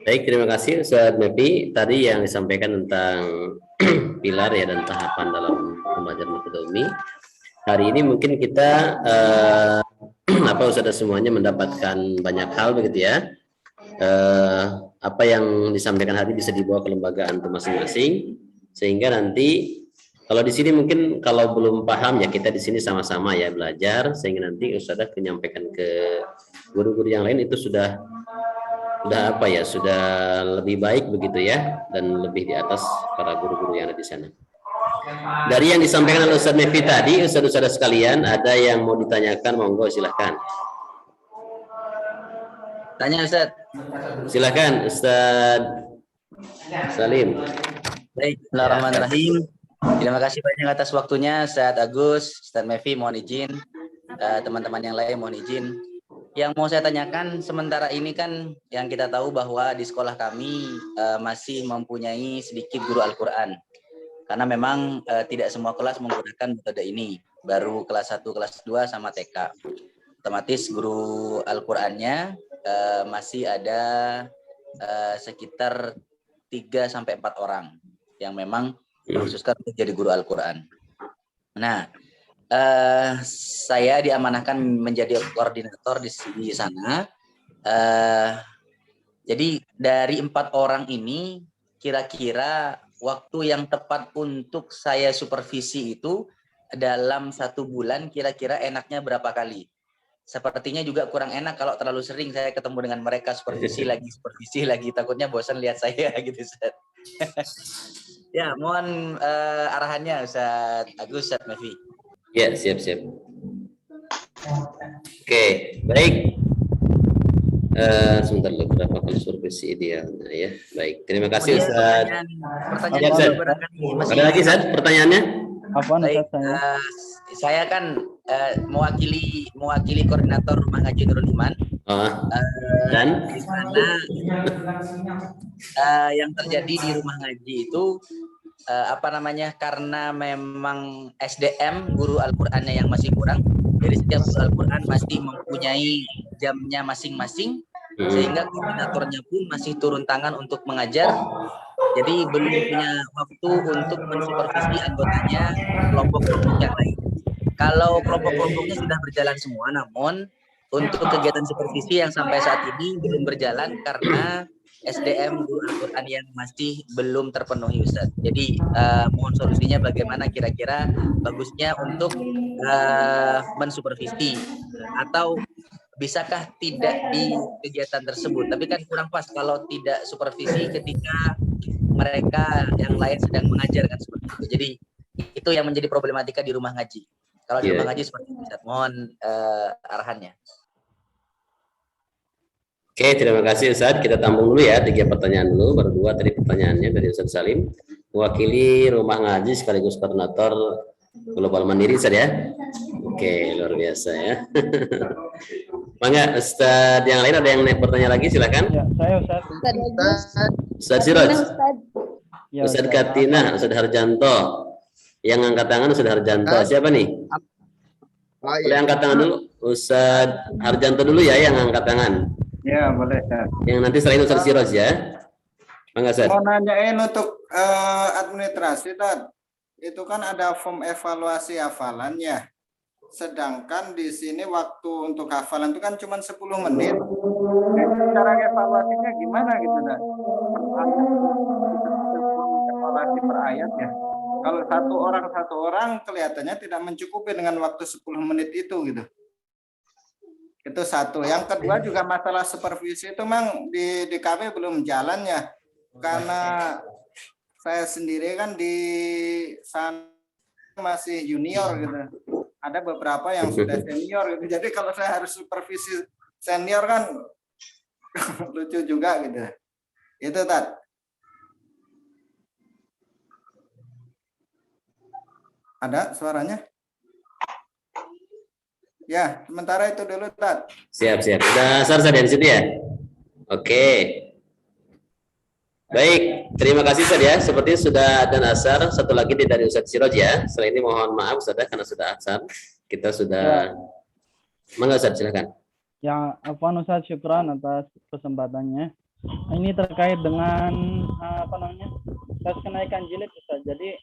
S1: Baik, terima kasih Ustaz Mepi. Tadi yang disampaikan tentang pilar ya dan tahapan dalam pembelajaran metode Umi. Hari ini mungkin kita Ustaz semuanya mendapatkan banyak hal begitu ya. Apa yang disampaikan hari bisa dibawa ke lembaga antum masing-masing, sehingga nanti kalau di sini mungkin kalau belum paham ya kita di sini sama-sama ya belajar, sehingga nanti Ustaz menyampaikan ke guru-guru yang lain itu sudah lebih baik begitu ya, dan lebih di atas para guru-guru yang ada di sana. Dari yang disampaikan oleh Ustaz Mefi tadi, Ustaz-Ustaz sekalian, ada yang mau ditanyakan, monggo silahkan.
S12: Tanya Ustaz.
S1: Silahkan Ustaz Salim.
S12: Baik, bismillahirrahmanirrahim. Terima kasih banyak atas waktunya Ustaz Agus, Ustaz Mefi, mohon izin. Teman-teman yang lain mohon izin. Yang mau saya tanyakan sementara ini kan yang kita tahu bahwa di sekolah kami masih mempunyai sedikit guru Al-Quran. Karena memang tidak semua kelas menggunakan metode ini. Baru kelas 1, kelas 2 sama TK. Otomatis guru Al-Qurannya masih ada sekitar 3-4 orang yang memang dikhususkan untuk jadi guru Al-Quran. Nah, saya diamanahkan menjadi koordinator di sana. Jadi dari 4 orang ini, kira-kira waktu yang tepat untuk saya supervisi itu dalam 1 bulan, kira-kira enaknya berapa kali? Sepertinya juga kurang enak kalau terlalu sering saya ketemu dengan mereka, supervisi lagi, takutnya bosan lihat saya gitu, Ustaz. Ya, mohon arahannya Ustaz Agus, Ustaz Mefi.
S1: Ya, siap. Oke, baik. Sebentar dulu, berapa kali supervisi idealnya ya. Baik, terima kasih Ustaz. Ada lagi Ustaz pertanyaannya?
S14: Apa
S12: Baik, saya kan mewakili koordinator Rumah Ngaji Nurul Iman. Dan di sana yang terjadi di Rumah Ngaji itu karena memang SDM guru Al-Qur'annya yang masih kurang. Jadi setiap guru Al-Qur'an masih mempunyai jamnya masing-masing, sehingga koordinatornya pun masih turun tangan untuk mengajar. Jadi belum punya waktu untuk mensupervisi anggotanya, kelompok-kelompok yang lain. Kalau kelompok-kelompoknya sudah berjalan semua, namun untuk kegiatan supervisi yang sampai saat ini belum berjalan karena SDM guru Al-Quran yang masih belum terpenuhi, Ustaz. Jadi mohon solusinya bagaimana kira-kira bagusnya untuk mensupervisi, atau bisakah tidak di kegiatan tersebut? Tapi kan kurang pas kalau tidak supervisi ketika mereka yang lain sedang mengajarkan seperti itu. Jadi itu yang menjadi problematika di rumah ngaji. Kalau di rumah ngaji seperti itu, Ustaz. Mohon arahannya.
S1: Oke, terima kasih Ustaz. Kita tampung dulu ya 3 pertanyaan dulu, baru 2 tadi pertanyaannya dari Ustaz Salim, mewakili rumah ngaji sekaligus koordinator Global Mandiri Ustaz ya. Oke, luar biasa ya. Mangga Ustaz yang lain ada yang bertanya lagi, silakan.
S14: Ya, saya Ustaz.
S1: Ustaz Siraj. Ustaz Katina, Ustaz Harjanto. Yang angkat tangan Ustaz Harjanto. Siapa nih? Boleh angkat tangan dulu. Ustaz Harjanto dulu ya yang angkat tangan.
S10: Ya, boleh, Ustaz.
S1: Yang nanti selain Ustaz Siraj ya. Mangga, Ustaz.
S10: Mau nanyain untuk administrasi, Tad. Itu kan ada form evaluasi hafalannya. Sedangkan di sini waktu untuk hafalan itu kan cuma 10 menit. Cara evaluasinya gimana gitu, Tad? Evaluasi per ayat ya. Kalau satu orang kelihatannya tidak mencukupi dengan waktu 10 menit itu gitu. Itu satu. Yang kedua juga masalah supervisi itu memang di kami belum jalan ya. Karena saya sendiri kan di sana masih junior gitu. Ada beberapa yang sudah senior gitu. Jadi kalau saya harus supervisi senior kan lucu juga gitu. Itu Tad. Ada suaranya? Ya, sementara itu dulu, Tad.
S1: Siap. Sudah selesai dari situ ya? Oke. Baik, terima kasih Ustaz ya. Sepertinya sudah dan asar. Satu lagi dari Ustaz Siraj ya. Setelah ini mohon maaf Ustaz karena sudah asar. Kita sudah Mangga Ustaz, silakan.
S14: Ya, Ustaz, syukran atas kesempatannya. Ini terkait dengan tes kenaikan jilid, Ustaz. Jadi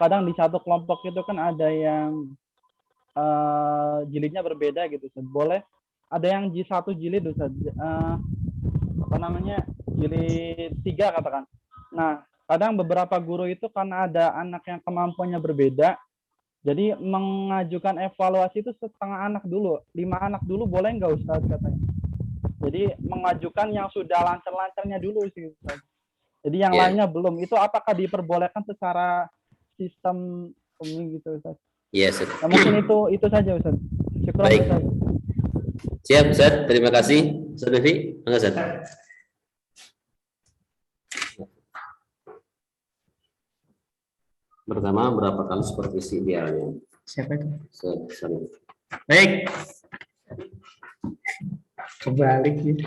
S14: kadang di satu kelompok itu kan ada yang jilidnya berbeda gitu, Ustaz. Boleh ada yang satu jilid, Ustaz. Jilid 3 katakan. Nah, kadang beberapa guru itu karena ada anak yang kemampuannya berbeda, jadi mengajukan evaluasi itu setengah anak dulu, 5 anak dulu boleh nggak, Ustaz, katanya. Jadi mengajukan yang sudah lancar-lancarnya dulu sih, Ustaz. Jadi yang lainnya belum. Itu apakah diperbolehkan secara sistem gitu, Ustaz?
S1: Yes.
S14: Nah, mungkin itu saja, Ustaz. Syukur,
S1: Baik.
S14: Ustaz.
S1: Siap, Ustaz. Terima kasih. Ustaz Devi, monggo, Ustaz. Pertama, berapa kali supervisi idealnya?
S13: Siapa itu?
S1: Sorry.
S13: Baik. Kebalik gitu.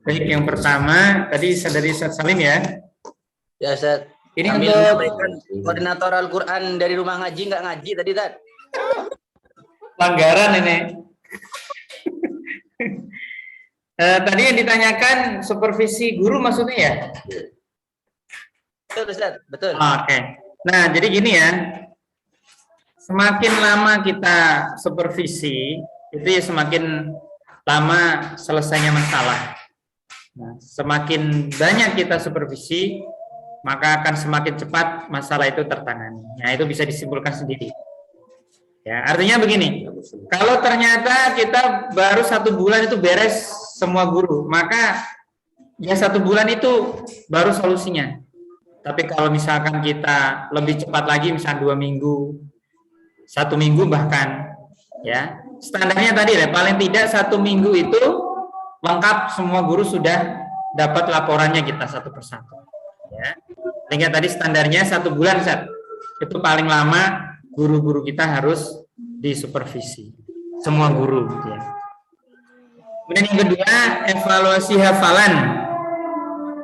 S13: Baik, yang pertama tadi dari Ustaz Salim ya.
S12: Ya, Ustaz.
S13: Ini
S12: kami
S13: untuk
S12: menyampaikan koordinator Al-Quran dari rumah ngaji nggak ngaji tadi, Tad.
S13: Pelanggaran ini. Tadi yang ditanyakan supervisi guru maksudnya ya?
S12: Betul, Ustaz. Betul.
S13: Oke. Nah, jadi gini ya. Semakin lama kita supervisi, itu ya semakin lama selesainya masalah. Nah, semakin banyak kita supervisi, maka akan semakin cepat masalah itu tertangani. Nah, itu bisa disimpulkan sendiri. Ya, artinya begini, kalau ternyata kita baru 1 bulan itu beres semua guru, maka ya 1 bulan itu baru solusinya. Tapi kalau misalkan kita lebih cepat lagi, misalnya 2 minggu, 1 minggu bahkan, ya standarnya tadi ya, paling tidak 1 minggu itu lengkap semua guru sudah dapat laporannya kita satu persatu. Ya, sehingga tadi standarnya 1 bulan, Ustaz. Itu paling lama guru-guru kita harus disupervisi, semua guru. Ya. Kemudian yang kedua, evaluasi hafalan.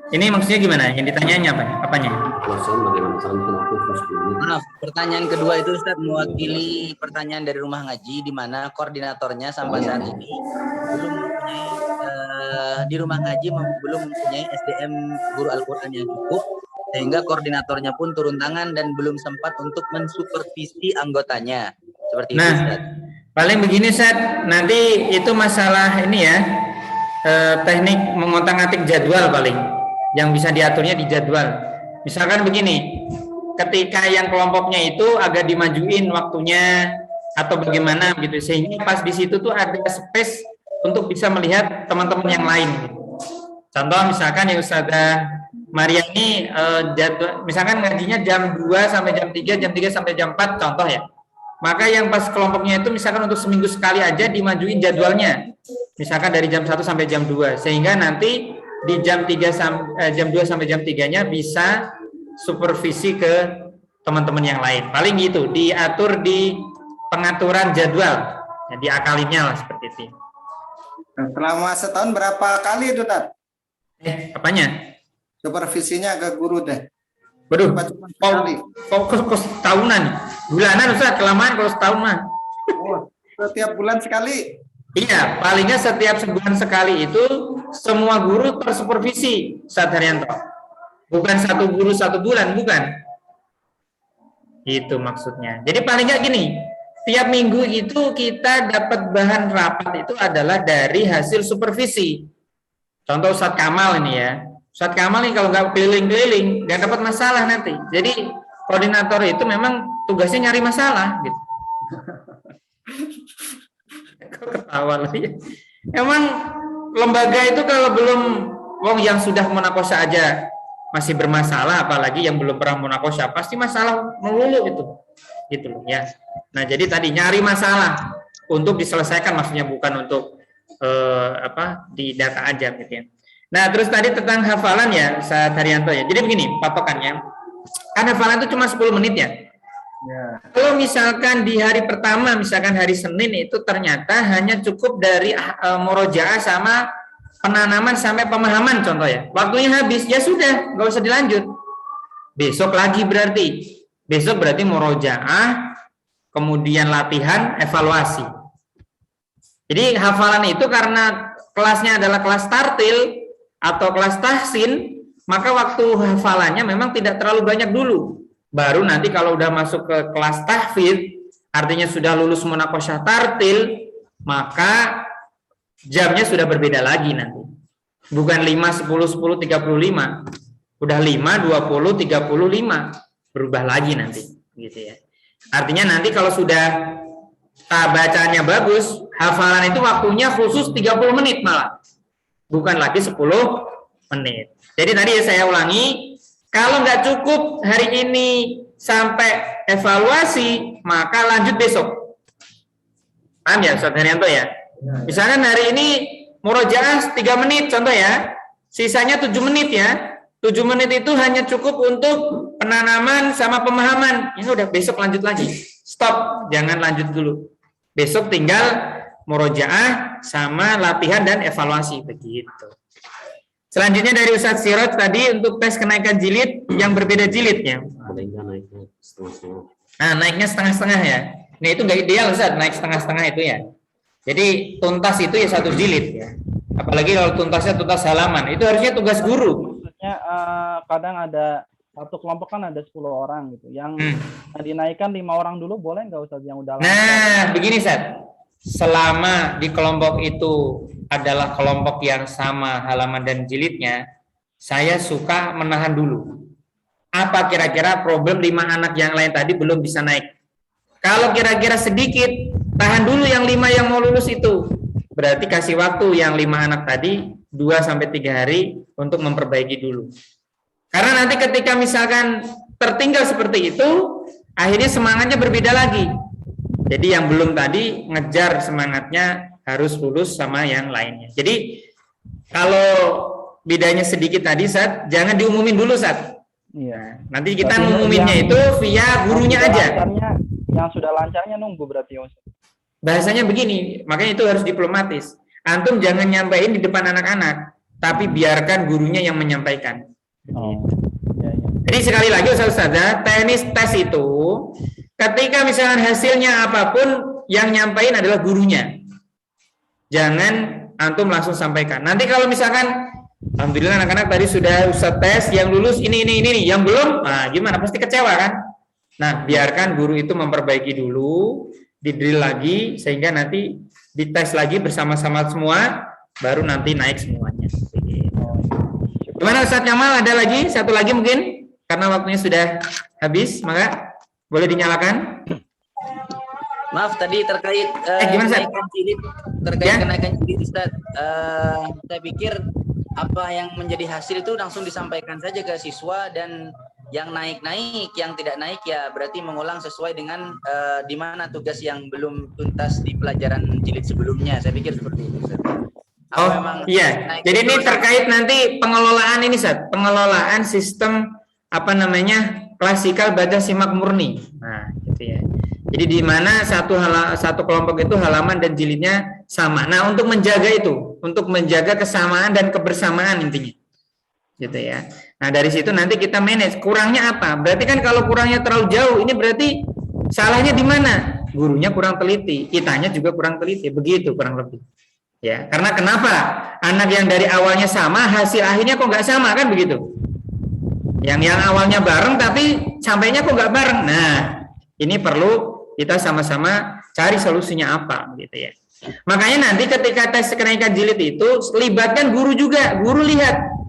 S13: Ini maksudnya gimana? Yang ditanyanya apa? Apanya?
S12: Maaf, pertanyaan kedua itu, Ustaz, mewakili pertanyaan dari rumah ngaji di mana koordinatornya sampai saat ini belum mempunyai di rumah ngaji belum mempunyai SDM guru Al-Quran yang cukup, sehingga koordinatornya pun turun tangan dan belum sempat untuk mensupervisi anggotanya. Seperti itu, Ustaz.
S13: Paling begini, Ustaz, nanti itu masalah ini ya, teknik mengotak-atik jadwal paling. Yang bisa diaturnya di jadwal. Misalkan begini, ketika yang kelompoknya itu agak dimajuin waktunya atau bagaimana gitu, sehingga pas di situ tuh ada space untuk bisa melihat teman-teman yang lain. Contoh misalkan ya Ustazah Mariani jadwal, misalkan ngajinya jam 2 sampai jam 3, jam 3 sampai jam 4 contoh ya. Maka yang pas kelompoknya itu misalkan untuk seminggu sekali aja dimajuin jadwalnya. Misalkan dari jam 1 sampai jam 2, sehingga nanti di jam 2 sampai jam 3-nya bisa supervisi ke teman-teman yang lain. Paling gitu, diatur di pengaturan jadwal. Ya, diakalinnya lah seperti itu.
S10: Selama setahun berapa kali itu, Tat?
S13: Apanya?
S10: Supervisinya ke guru deh.
S13: Waduh, kok tahunan? Bulanan, Ustaz, kelamaan kalau setahun mah.
S10: Oh, setiap bulan sekali?
S13: Iya, palingnya setiap sebulan sekali itu semua guru tersupervisi, Ustaz Haryanto. Bukan 1 guru 1 bulan, bukan. Itu maksudnya. Jadi paling nggak gini, tiap minggu itu kita dapat bahan rapat itu adalah dari hasil supervisi. Contoh Ustaz Kamal ini ya. Ustaz Kamal ini kalau nggak keliling-keliling, nggak dapat masalah nanti. Jadi koordinator itu memang tugasnya nyari masalah gitu. Ketawa lagi. Emang lembaga itu kalau belum yang sudah munakosyah aja masih bermasalah, apalagi yang belum pernah munakosyah pasti masalah melulu itu. Gitu loh ya. Nah, jadi tadi nyari masalah untuk diselesaikan, maksudnya bukan untuk di data aja gitu ya. Nah, terus tadi tentang hafalan ya, Ustaz Haryanto ya. Jadi begini, patokannya. Kan hafalan itu cuma 10 menit ya. Ya. Kalau misalkan di hari pertama, misalkan hari Senin itu ternyata hanya cukup dari murojaah sama penanaman sampai pemahaman contoh ya. Waktunya habis, ya sudah, nggak usah dilanjut. Besok lagi berarti. Besok berarti murojaah, kemudian latihan, evaluasi. Jadi hafalan itu karena kelasnya adalah kelas tartil atau kelas tahsin, maka waktu hafalannya memang tidak terlalu banyak dulu. Baru nanti kalau udah masuk ke kelas tahfidz, artinya sudah lulus munakosyah tartil, maka jamnya sudah berbeda lagi nanti. Bukan 5, 10, 10, 35. Udah 5, 20, 35. Berubah lagi nanti. Gitu ya. Artinya nanti kalau sudah bacaannya bagus, hafalan itu waktunya khusus 30 menit malah. Bukan lagi 10 menit. Jadi tadi saya ulangi, kalau nggak cukup hari ini sampai evaluasi, maka lanjut besok. Paham ya, Ustaz Herianto ya? Misalkan hari ini murojaah 3 menit contoh ya, sisanya 7 menit ya. 7 menit itu hanya cukup untuk penanaman sama pemahaman. Ini udah besok lanjut lagi. Stop, jangan lanjut dulu. Besok tinggal murojaah sama latihan dan evaluasi begitu. Selanjutnya dari Ustadz Sirot tadi untuk tes kenaikan jilid yang berbeda jilidnya. Nah, naiknya setengah-setengah ya. Nah, itu nggak ideal Ustadz, naik setengah-setengah itu ya. Jadi tuntas itu ya 1 jilid ya. Apalagi kalau tuntasnya tuntas halaman, itu harusnya tugas guru.
S14: Maksudnya kadang ada satu kelompok kan ada 10 orang gitu. Yang dinaikkan 5 orang dulu boleh nggak Ustadz yang udah lama?
S13: Nah, begini Ustadz. Selama di kelompok itu adalah kelompok yang sama halaman dan jilidnya, saya suka menahan dulu. Apa kira-kira problem 5 anak yang lain tadi belum bisa naik? Kalau kira-kira sedikit, tahan dulu yang 5 yang mau lulus itu. Berarti kasih waktu yang 5 anak tadi 2-3 hari untuk memperbaiki dulu. Karena nanti ketika misalkan tertinggal seperti itu, akhirnya semangatnya berbeda lagi. Jadi yang belum tadi ngejar semangatnya harus lulus sama yang lainnya. Jadi kalau bedanya sedikit tadi Sat, jangan diumumin dulu Sat.
S14: Iya.
S13: Nanti kita ngumuminnya itu via gurunya aja.
S14: Yang sudah lancarnya nunggu berarti Ustaz.
S13: Bahasanya begini, makanya itu harus diplomatis. Antum jangan nyampein di depan anak-anak, tapi biarkan gurunya yang menyampaikan. Jadi sekali lagi Ustazah, teknis tes itu ketika misalnya hasilnya apapun yang nyampein adalah gurunya. Jangan antum langsung sampaikan. Nanti kalau misalkan alhamdulillah anak-anak tadi sudah Ustaz tes yang lulus ini yang belum, nah gimana? Pasti kecewa kan? Nah, biarkan guru itu memperbaiki dulu, di-drill lagi sehingga nanti dites lagi bersama-sama semua, baru nanti naik semuanya. Gimana Ustaz Kamal? Ada lagi? Satu lagi mungkin? Karena waktunya sudah habis, maka boleh dinyalakan.
S12: Maaf tadi terkait kenaikan jilid, kenaikan jilid Ustaz. Saya pikir apa yang menjadi hasil itu langsung disampaikan saja ke siswa, dan yang naik-naik, yang tidak naik ya berarti mengulang sesuai dengan di mana tugas yang belum tuntas di pelajaran jilid sebelumnya. Saya pikir seperti itu Ustaz.
S13: Iya. Jadi ini terkait nanti pengelolaan ini Ustaz, pengelolaan sistem klasikal baca simak murni. Nah, gitu ya. Jadi di mana satu kelompok itu halaman dan jilidnya sama. Nah, untuk menjaga itu, untuk menjaga kesamaan dan kebersamaan intinya. Gitu ya. Nah, dari situ nanti kita manage kurangnya apa? Berarti kan kalau kurangnya terlalu jauh, ini berarti salahnya di mana? Gurunya kurang teliti, kitanya juga kurang teliti, begitu kurang lebih. Ya, karena kenapa? Anak yang dari awalnya sama, hasil akhirnya kok nggak sama kan begitu? Yang awalnya bareng tapi sampainya kok nggak bareng. Nah, ini perlu kita sama-sama cari solusinya apa gitu ya. Makanya nanti ketika tes kenaikan jilid itu libatkan guru juga, guru lihat.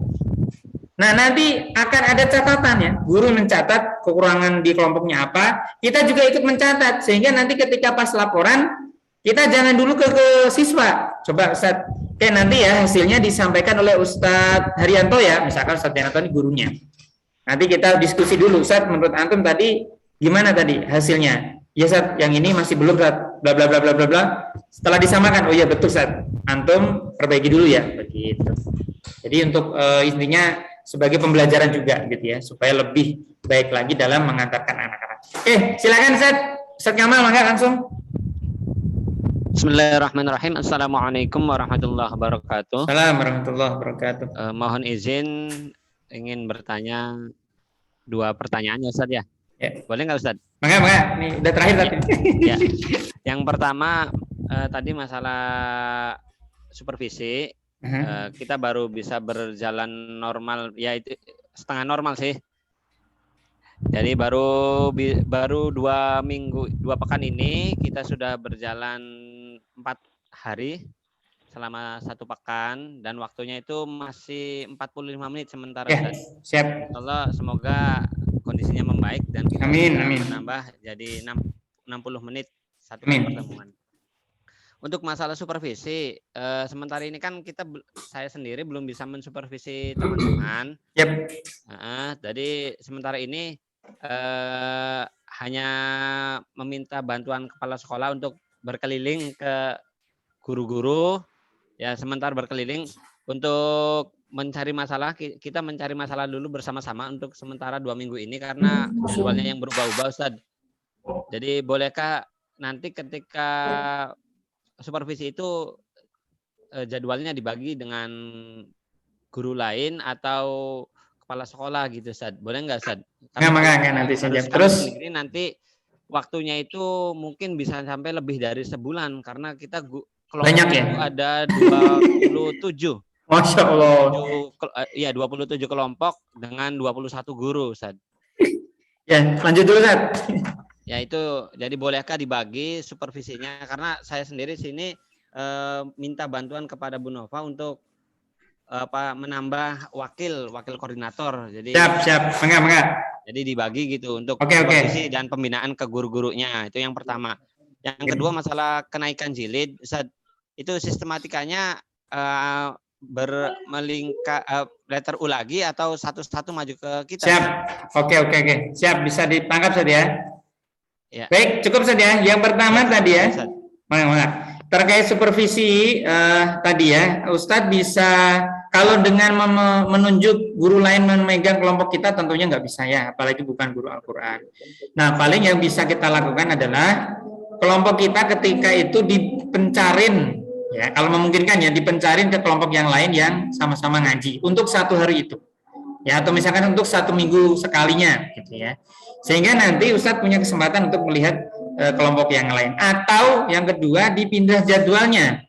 S13: Nah, nanti akan ada catatan ya. Guru mencatat kekurangan di kelompoknya apa, kita juga ikut mencatat sehingga nanti ketika pas laporan kita jangan dulu ke siswa. Coba Ustaz, nanti ya hasilnya disampaikan oleh Ustadz Haryanto ya, misalkan Ustadz Haryanto ini gurunya. Nanti kita diskusi dulu, Ustaz, menurut antum tadi gimana tadi hasilnya? Ya Ustaz, yang ini masih belum Ustaz, bla bla bla bla bla bla. Setelah disamakan, oh iya betul Ustaz, antum perbaiki dulu ya, begitu. Jadi untuk intinya sebagai pembelajaran juga gitu ya, supaya lebih baik lagi dalam mengantarkan anak-anak. Silakan Ustaz Kamal, mangga langsung.
S19: Bismillahirrahmanirrahim. Assalamualaikum warahmatullahi wabarakatuh.
S13: Assalamualaikum warahmatullahi wabarakatuh.
S19: Mohon izin ingin bertanya 2 pertanyaan ya Ustaz ya. Boleh nggak Ustaz?
S13: Mangga, ini udah terakhir tadi.
S19: Ya. Yang pertama tadi masalah supervisi, kita baru bisa berjalan normal, ya itu setengah normal sih. Jadi baru 2 pekan ini kita sudah berjalan 4 hari selama 1 pekan, dan waktunya itu masih 45 menit sementara.
S13: Ya, siap.
S19: Allah, semoga kondisinya membaik dan kita
S13: Amin,
S19: bisa
S13: amin.
S19: menambah jadi 60 menit satu
S13: Amin.
S19: pertemuan. Untuk masalah supervisi, sementara ini kan saya sendiri belum bisa mensupervisi teman-teman.
S13: Yep.
S19: Jadi sementara ini hanya meminta bantuan kepala sekolah untuk berkeliling ke guru-guru, ya sebentar berkeliling untuk mencari masalah. Kita mencari masalah dulu bersama-sama untuk sementara 2 minggu ini karena jadwalnya yang berubah-ubah, Ustaz. Jadi bolehkah nanti ketika supervisi itu jadwalnya dibagi dengan guru lain atau kepala sekolah gitu, Ustaz? Boleh nggak, Ustaz?
S13: Enggak, nanti saja. Terus
S19: sendiri nanti waktunya itu mungkin bisa sampai lebih dari sebulan karena kita kelompok
S13: banyak ya?
S19: itu ada 27.
S13: Masya Allah.
S19: 27 kelompok dengan 21 guru, Ustaz.
S13: Ya, lanjut dulu, Ustaz.
S19: Ya itu, jadi bolehkah dibagi supervisinya? Karena saya sendiri sini minta bantuan kepada Bu Nova untuk menambah wakil koordinator. Jadi
S13: siap, enggak.
S19: Jadi dibagi gitu untuk
S13: Oke.
S19: dan pembinaan ke guru-gurunya. Itu yang pertama. Yang kedua masalah kenaikan jilid, Ustaz. Itu sistematikanya letter U lagi atau satu-satu maju ke kita?
S13: Siap. Oke. Siap, bisa ditangkap saja ya. Baik, cukup saja. Yang pertama tadi ya. Terkait supervisi tadi ya, Ustadz bisa kalau dengan menunjuk guru lain memegang kelompok kita tentunya nggak bisa ya, apalagi bukan guru Al-Quran. Nah, paling yang bisa kita lakukan adalah kelompok kita ketika itu dipencarin, ya kalau memungkinkan ya dipencarin ke kelompok yang lain yang sama-sama ngaji untuk 1 hari itu, ya atau misalkan untuk 1 minggu sekalinya, gitu ya. Sehingga nanti Ustadz punya kesempatan untuk melihat kelompok yang lain, atau yang kedua dipindah jadwalnya.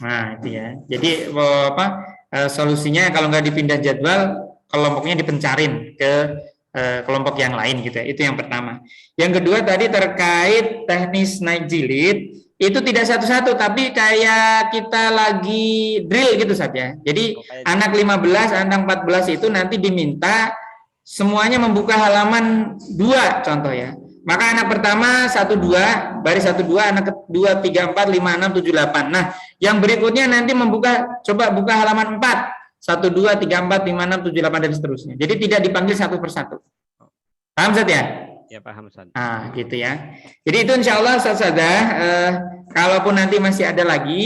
S13: Nah itu ya. Jadi solusinya kalau nggak dipindah jadwal, kelompoknya dipencarin ke kelompok yang lain gitu ya. Itu yang pertama. Yang kedua tadi terkait teknis naik jilid, itu tidak satu-satu tapi kayak kita lagi drill gitu saja. Jadi anak 15, anak 14 itu nanti diminta semuanya membuka halaman 2 contoh ya. Maka anak pertama 1, 2, baris 1, 2, anak kedua 3, 4, 5, 6, 7, 8. Nah, yang berikutnya nanti coba buka halaman 4. 1, 2, 3, 4, 5, 6, 7, 8 dan seterusnya. Jadi tidak dipanggil satu persatu. Paham Ustaz ya?
S19: Ya paham Ustaz.
S13: Nah, gitu ya. Jadi itu insya Allah Ustaz kalaupun nanti masih ada lagi,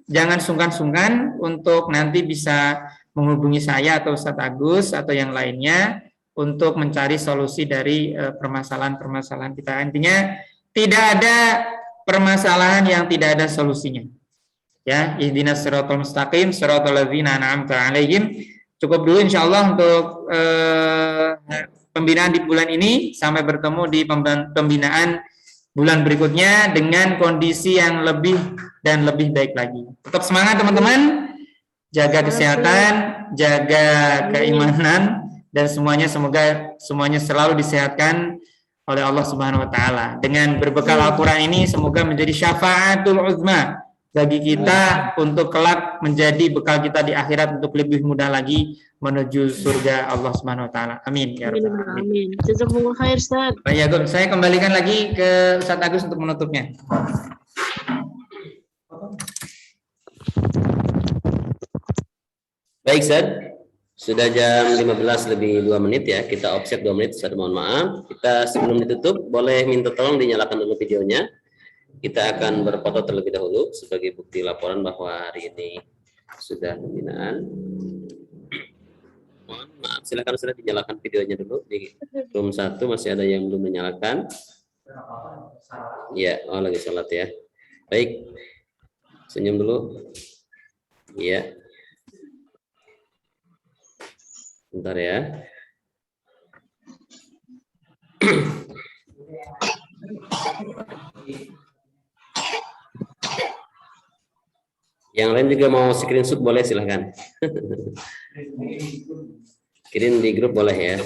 S13: jangan sungkan-sungkan untuk nanti bisa menghubungi saya atau Ustaz Agus atau yang lainnya untuk mencari solusi dari permasalahan-permasalahan kita. Intinya tidak ada permasalahan yang tidak ada solusinya. Ya, ihdinas siratal mustaqim, siratal ladzina an'amta 'alaihim. Cukup dulu insyaallah untuk pembinaan di bulan ini, sampai bertemu di pembinaan bulan berikutnya dengan kondisi yang lebih dan lebih baik lagi. Tetap semangat teman-teman. Jaga kesehatan, jaga keimanan, dan semoga semuanya selalu disehatkan oleh Allah Subhanahu wa taala. Dengan berbekal Al-Qur'an ini semoga menjadi syafaatul uzma bagi kita untuk kelak menjadi bekal kita di akhirat untuk lebih mudah lagi menuju surga Allah Subhanahu wa taala. Amin ya rabbal alamin.
S17: Amin. Jazakumullah khair, Ustaz.
S13: Baik, saya kembalikan lagi ke Ustaz Agus untuk menutupnya.
S1: Baik, Ustaz. Sudah jam 15 lebih 2 menit ya. Kita offset 2 menit, Ustaz, mohon maaf. Kita sebelum ditutup, boleh minta tolong dinyalakan dulu videonya. Kita akan berfoto terlebih dahulu sebagai bukti laporan bahwa hari ini sudah pembinaan. Mohon maaf, silakan sudah dinyalakan videonya dulu. Di room 1 masih ada yang belum menyalakan. Ya, lagi sholat ya. Baik. Senyum dulu. Iya. Bentar ya. Yang lain juga mau screenshot boleh, silahkan. Kirim di grup boleh ya.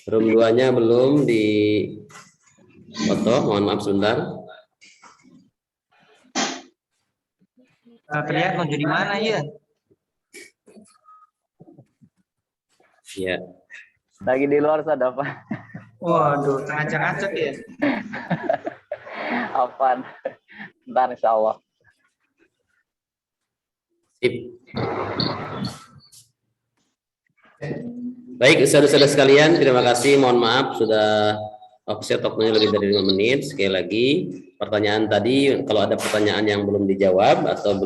S1: Room 2-nya belum di foto, mohon maaf sebentar.
S12: Terlihat mau jadi mana ya?
S1: Ya.
S15: Lagi di luar Ustaz apa?
S12: Waduh, ngacak-ngacak ya.
S15: Apaan? Ntar insya Allah.
S1: Sip. Baik, saudara-saudara sekalian, terima kasih. Mohon maaf sudah offset waktunya lebih dari 5 menit. Sekali lagi, pertanyaan tadi, kalau ada pertanyaan yang belum dijawab atau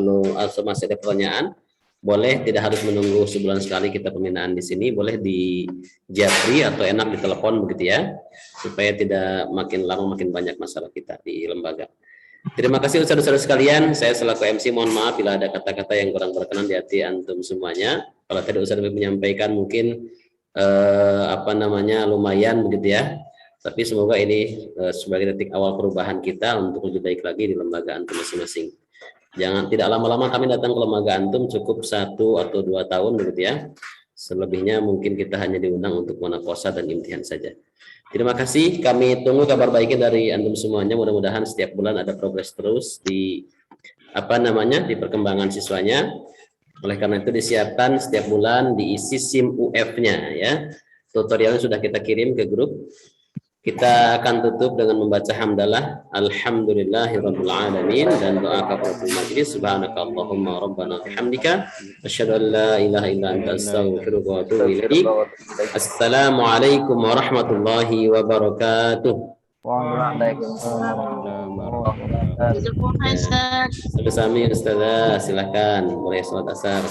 S1: masih ada pertanyaan, boleh tidak harus menunggu sebulan sekali kita pembinaan di sini, boleh di japri atau enak di telepon begitu ya, supaya tidak makin lama makin banyak masalah kita di lembaga. Terima kasih saudara-saudara sekalian, saya selaku MC mohon maaf bila ada kata-kata yang kurang berkenan di hati antum semuanya. Kalau tadi Ustaz menyampaikan mungkin lumayan begitu ya. Tapi semoga ini sebagai titik awal perubahan kita untuk lebih baik lagi di lembaga antum masing-masing. Jangan tidak lama-lama kami datang ke lembaga antum, cukup 1 atau 2 tahun begitu ya. Selebihnya mungkin kita hanya diundang untuk munakosa dan imtihan saja. Terima kasih, kami tunggu kabar baiknya dari antum semuanya. Mudah-mudahan setiap bulan ada progres terus di di perkembangan siswanya. Oleh karena itu disiapkan setiap bulan diisi SIM UF-nya ya. Tutorialnya sudah kita kirim ke grup. Kita akan tutup dengan membaca hamdalah alhamdulillahirabbil alamin dan doa kafaratul majlis. Subhanakallahumma rabbana bihamdika asyhadu an la ilaha illa anta astaghfiruka wa atubu ilaik. Assalamualaikum warahmatullahi wabarakatuh.
S15: Waalaikumsalam warahmatullahi wabarakatuh.
S1: Bersama Ustazah, silakan mulai salat asar.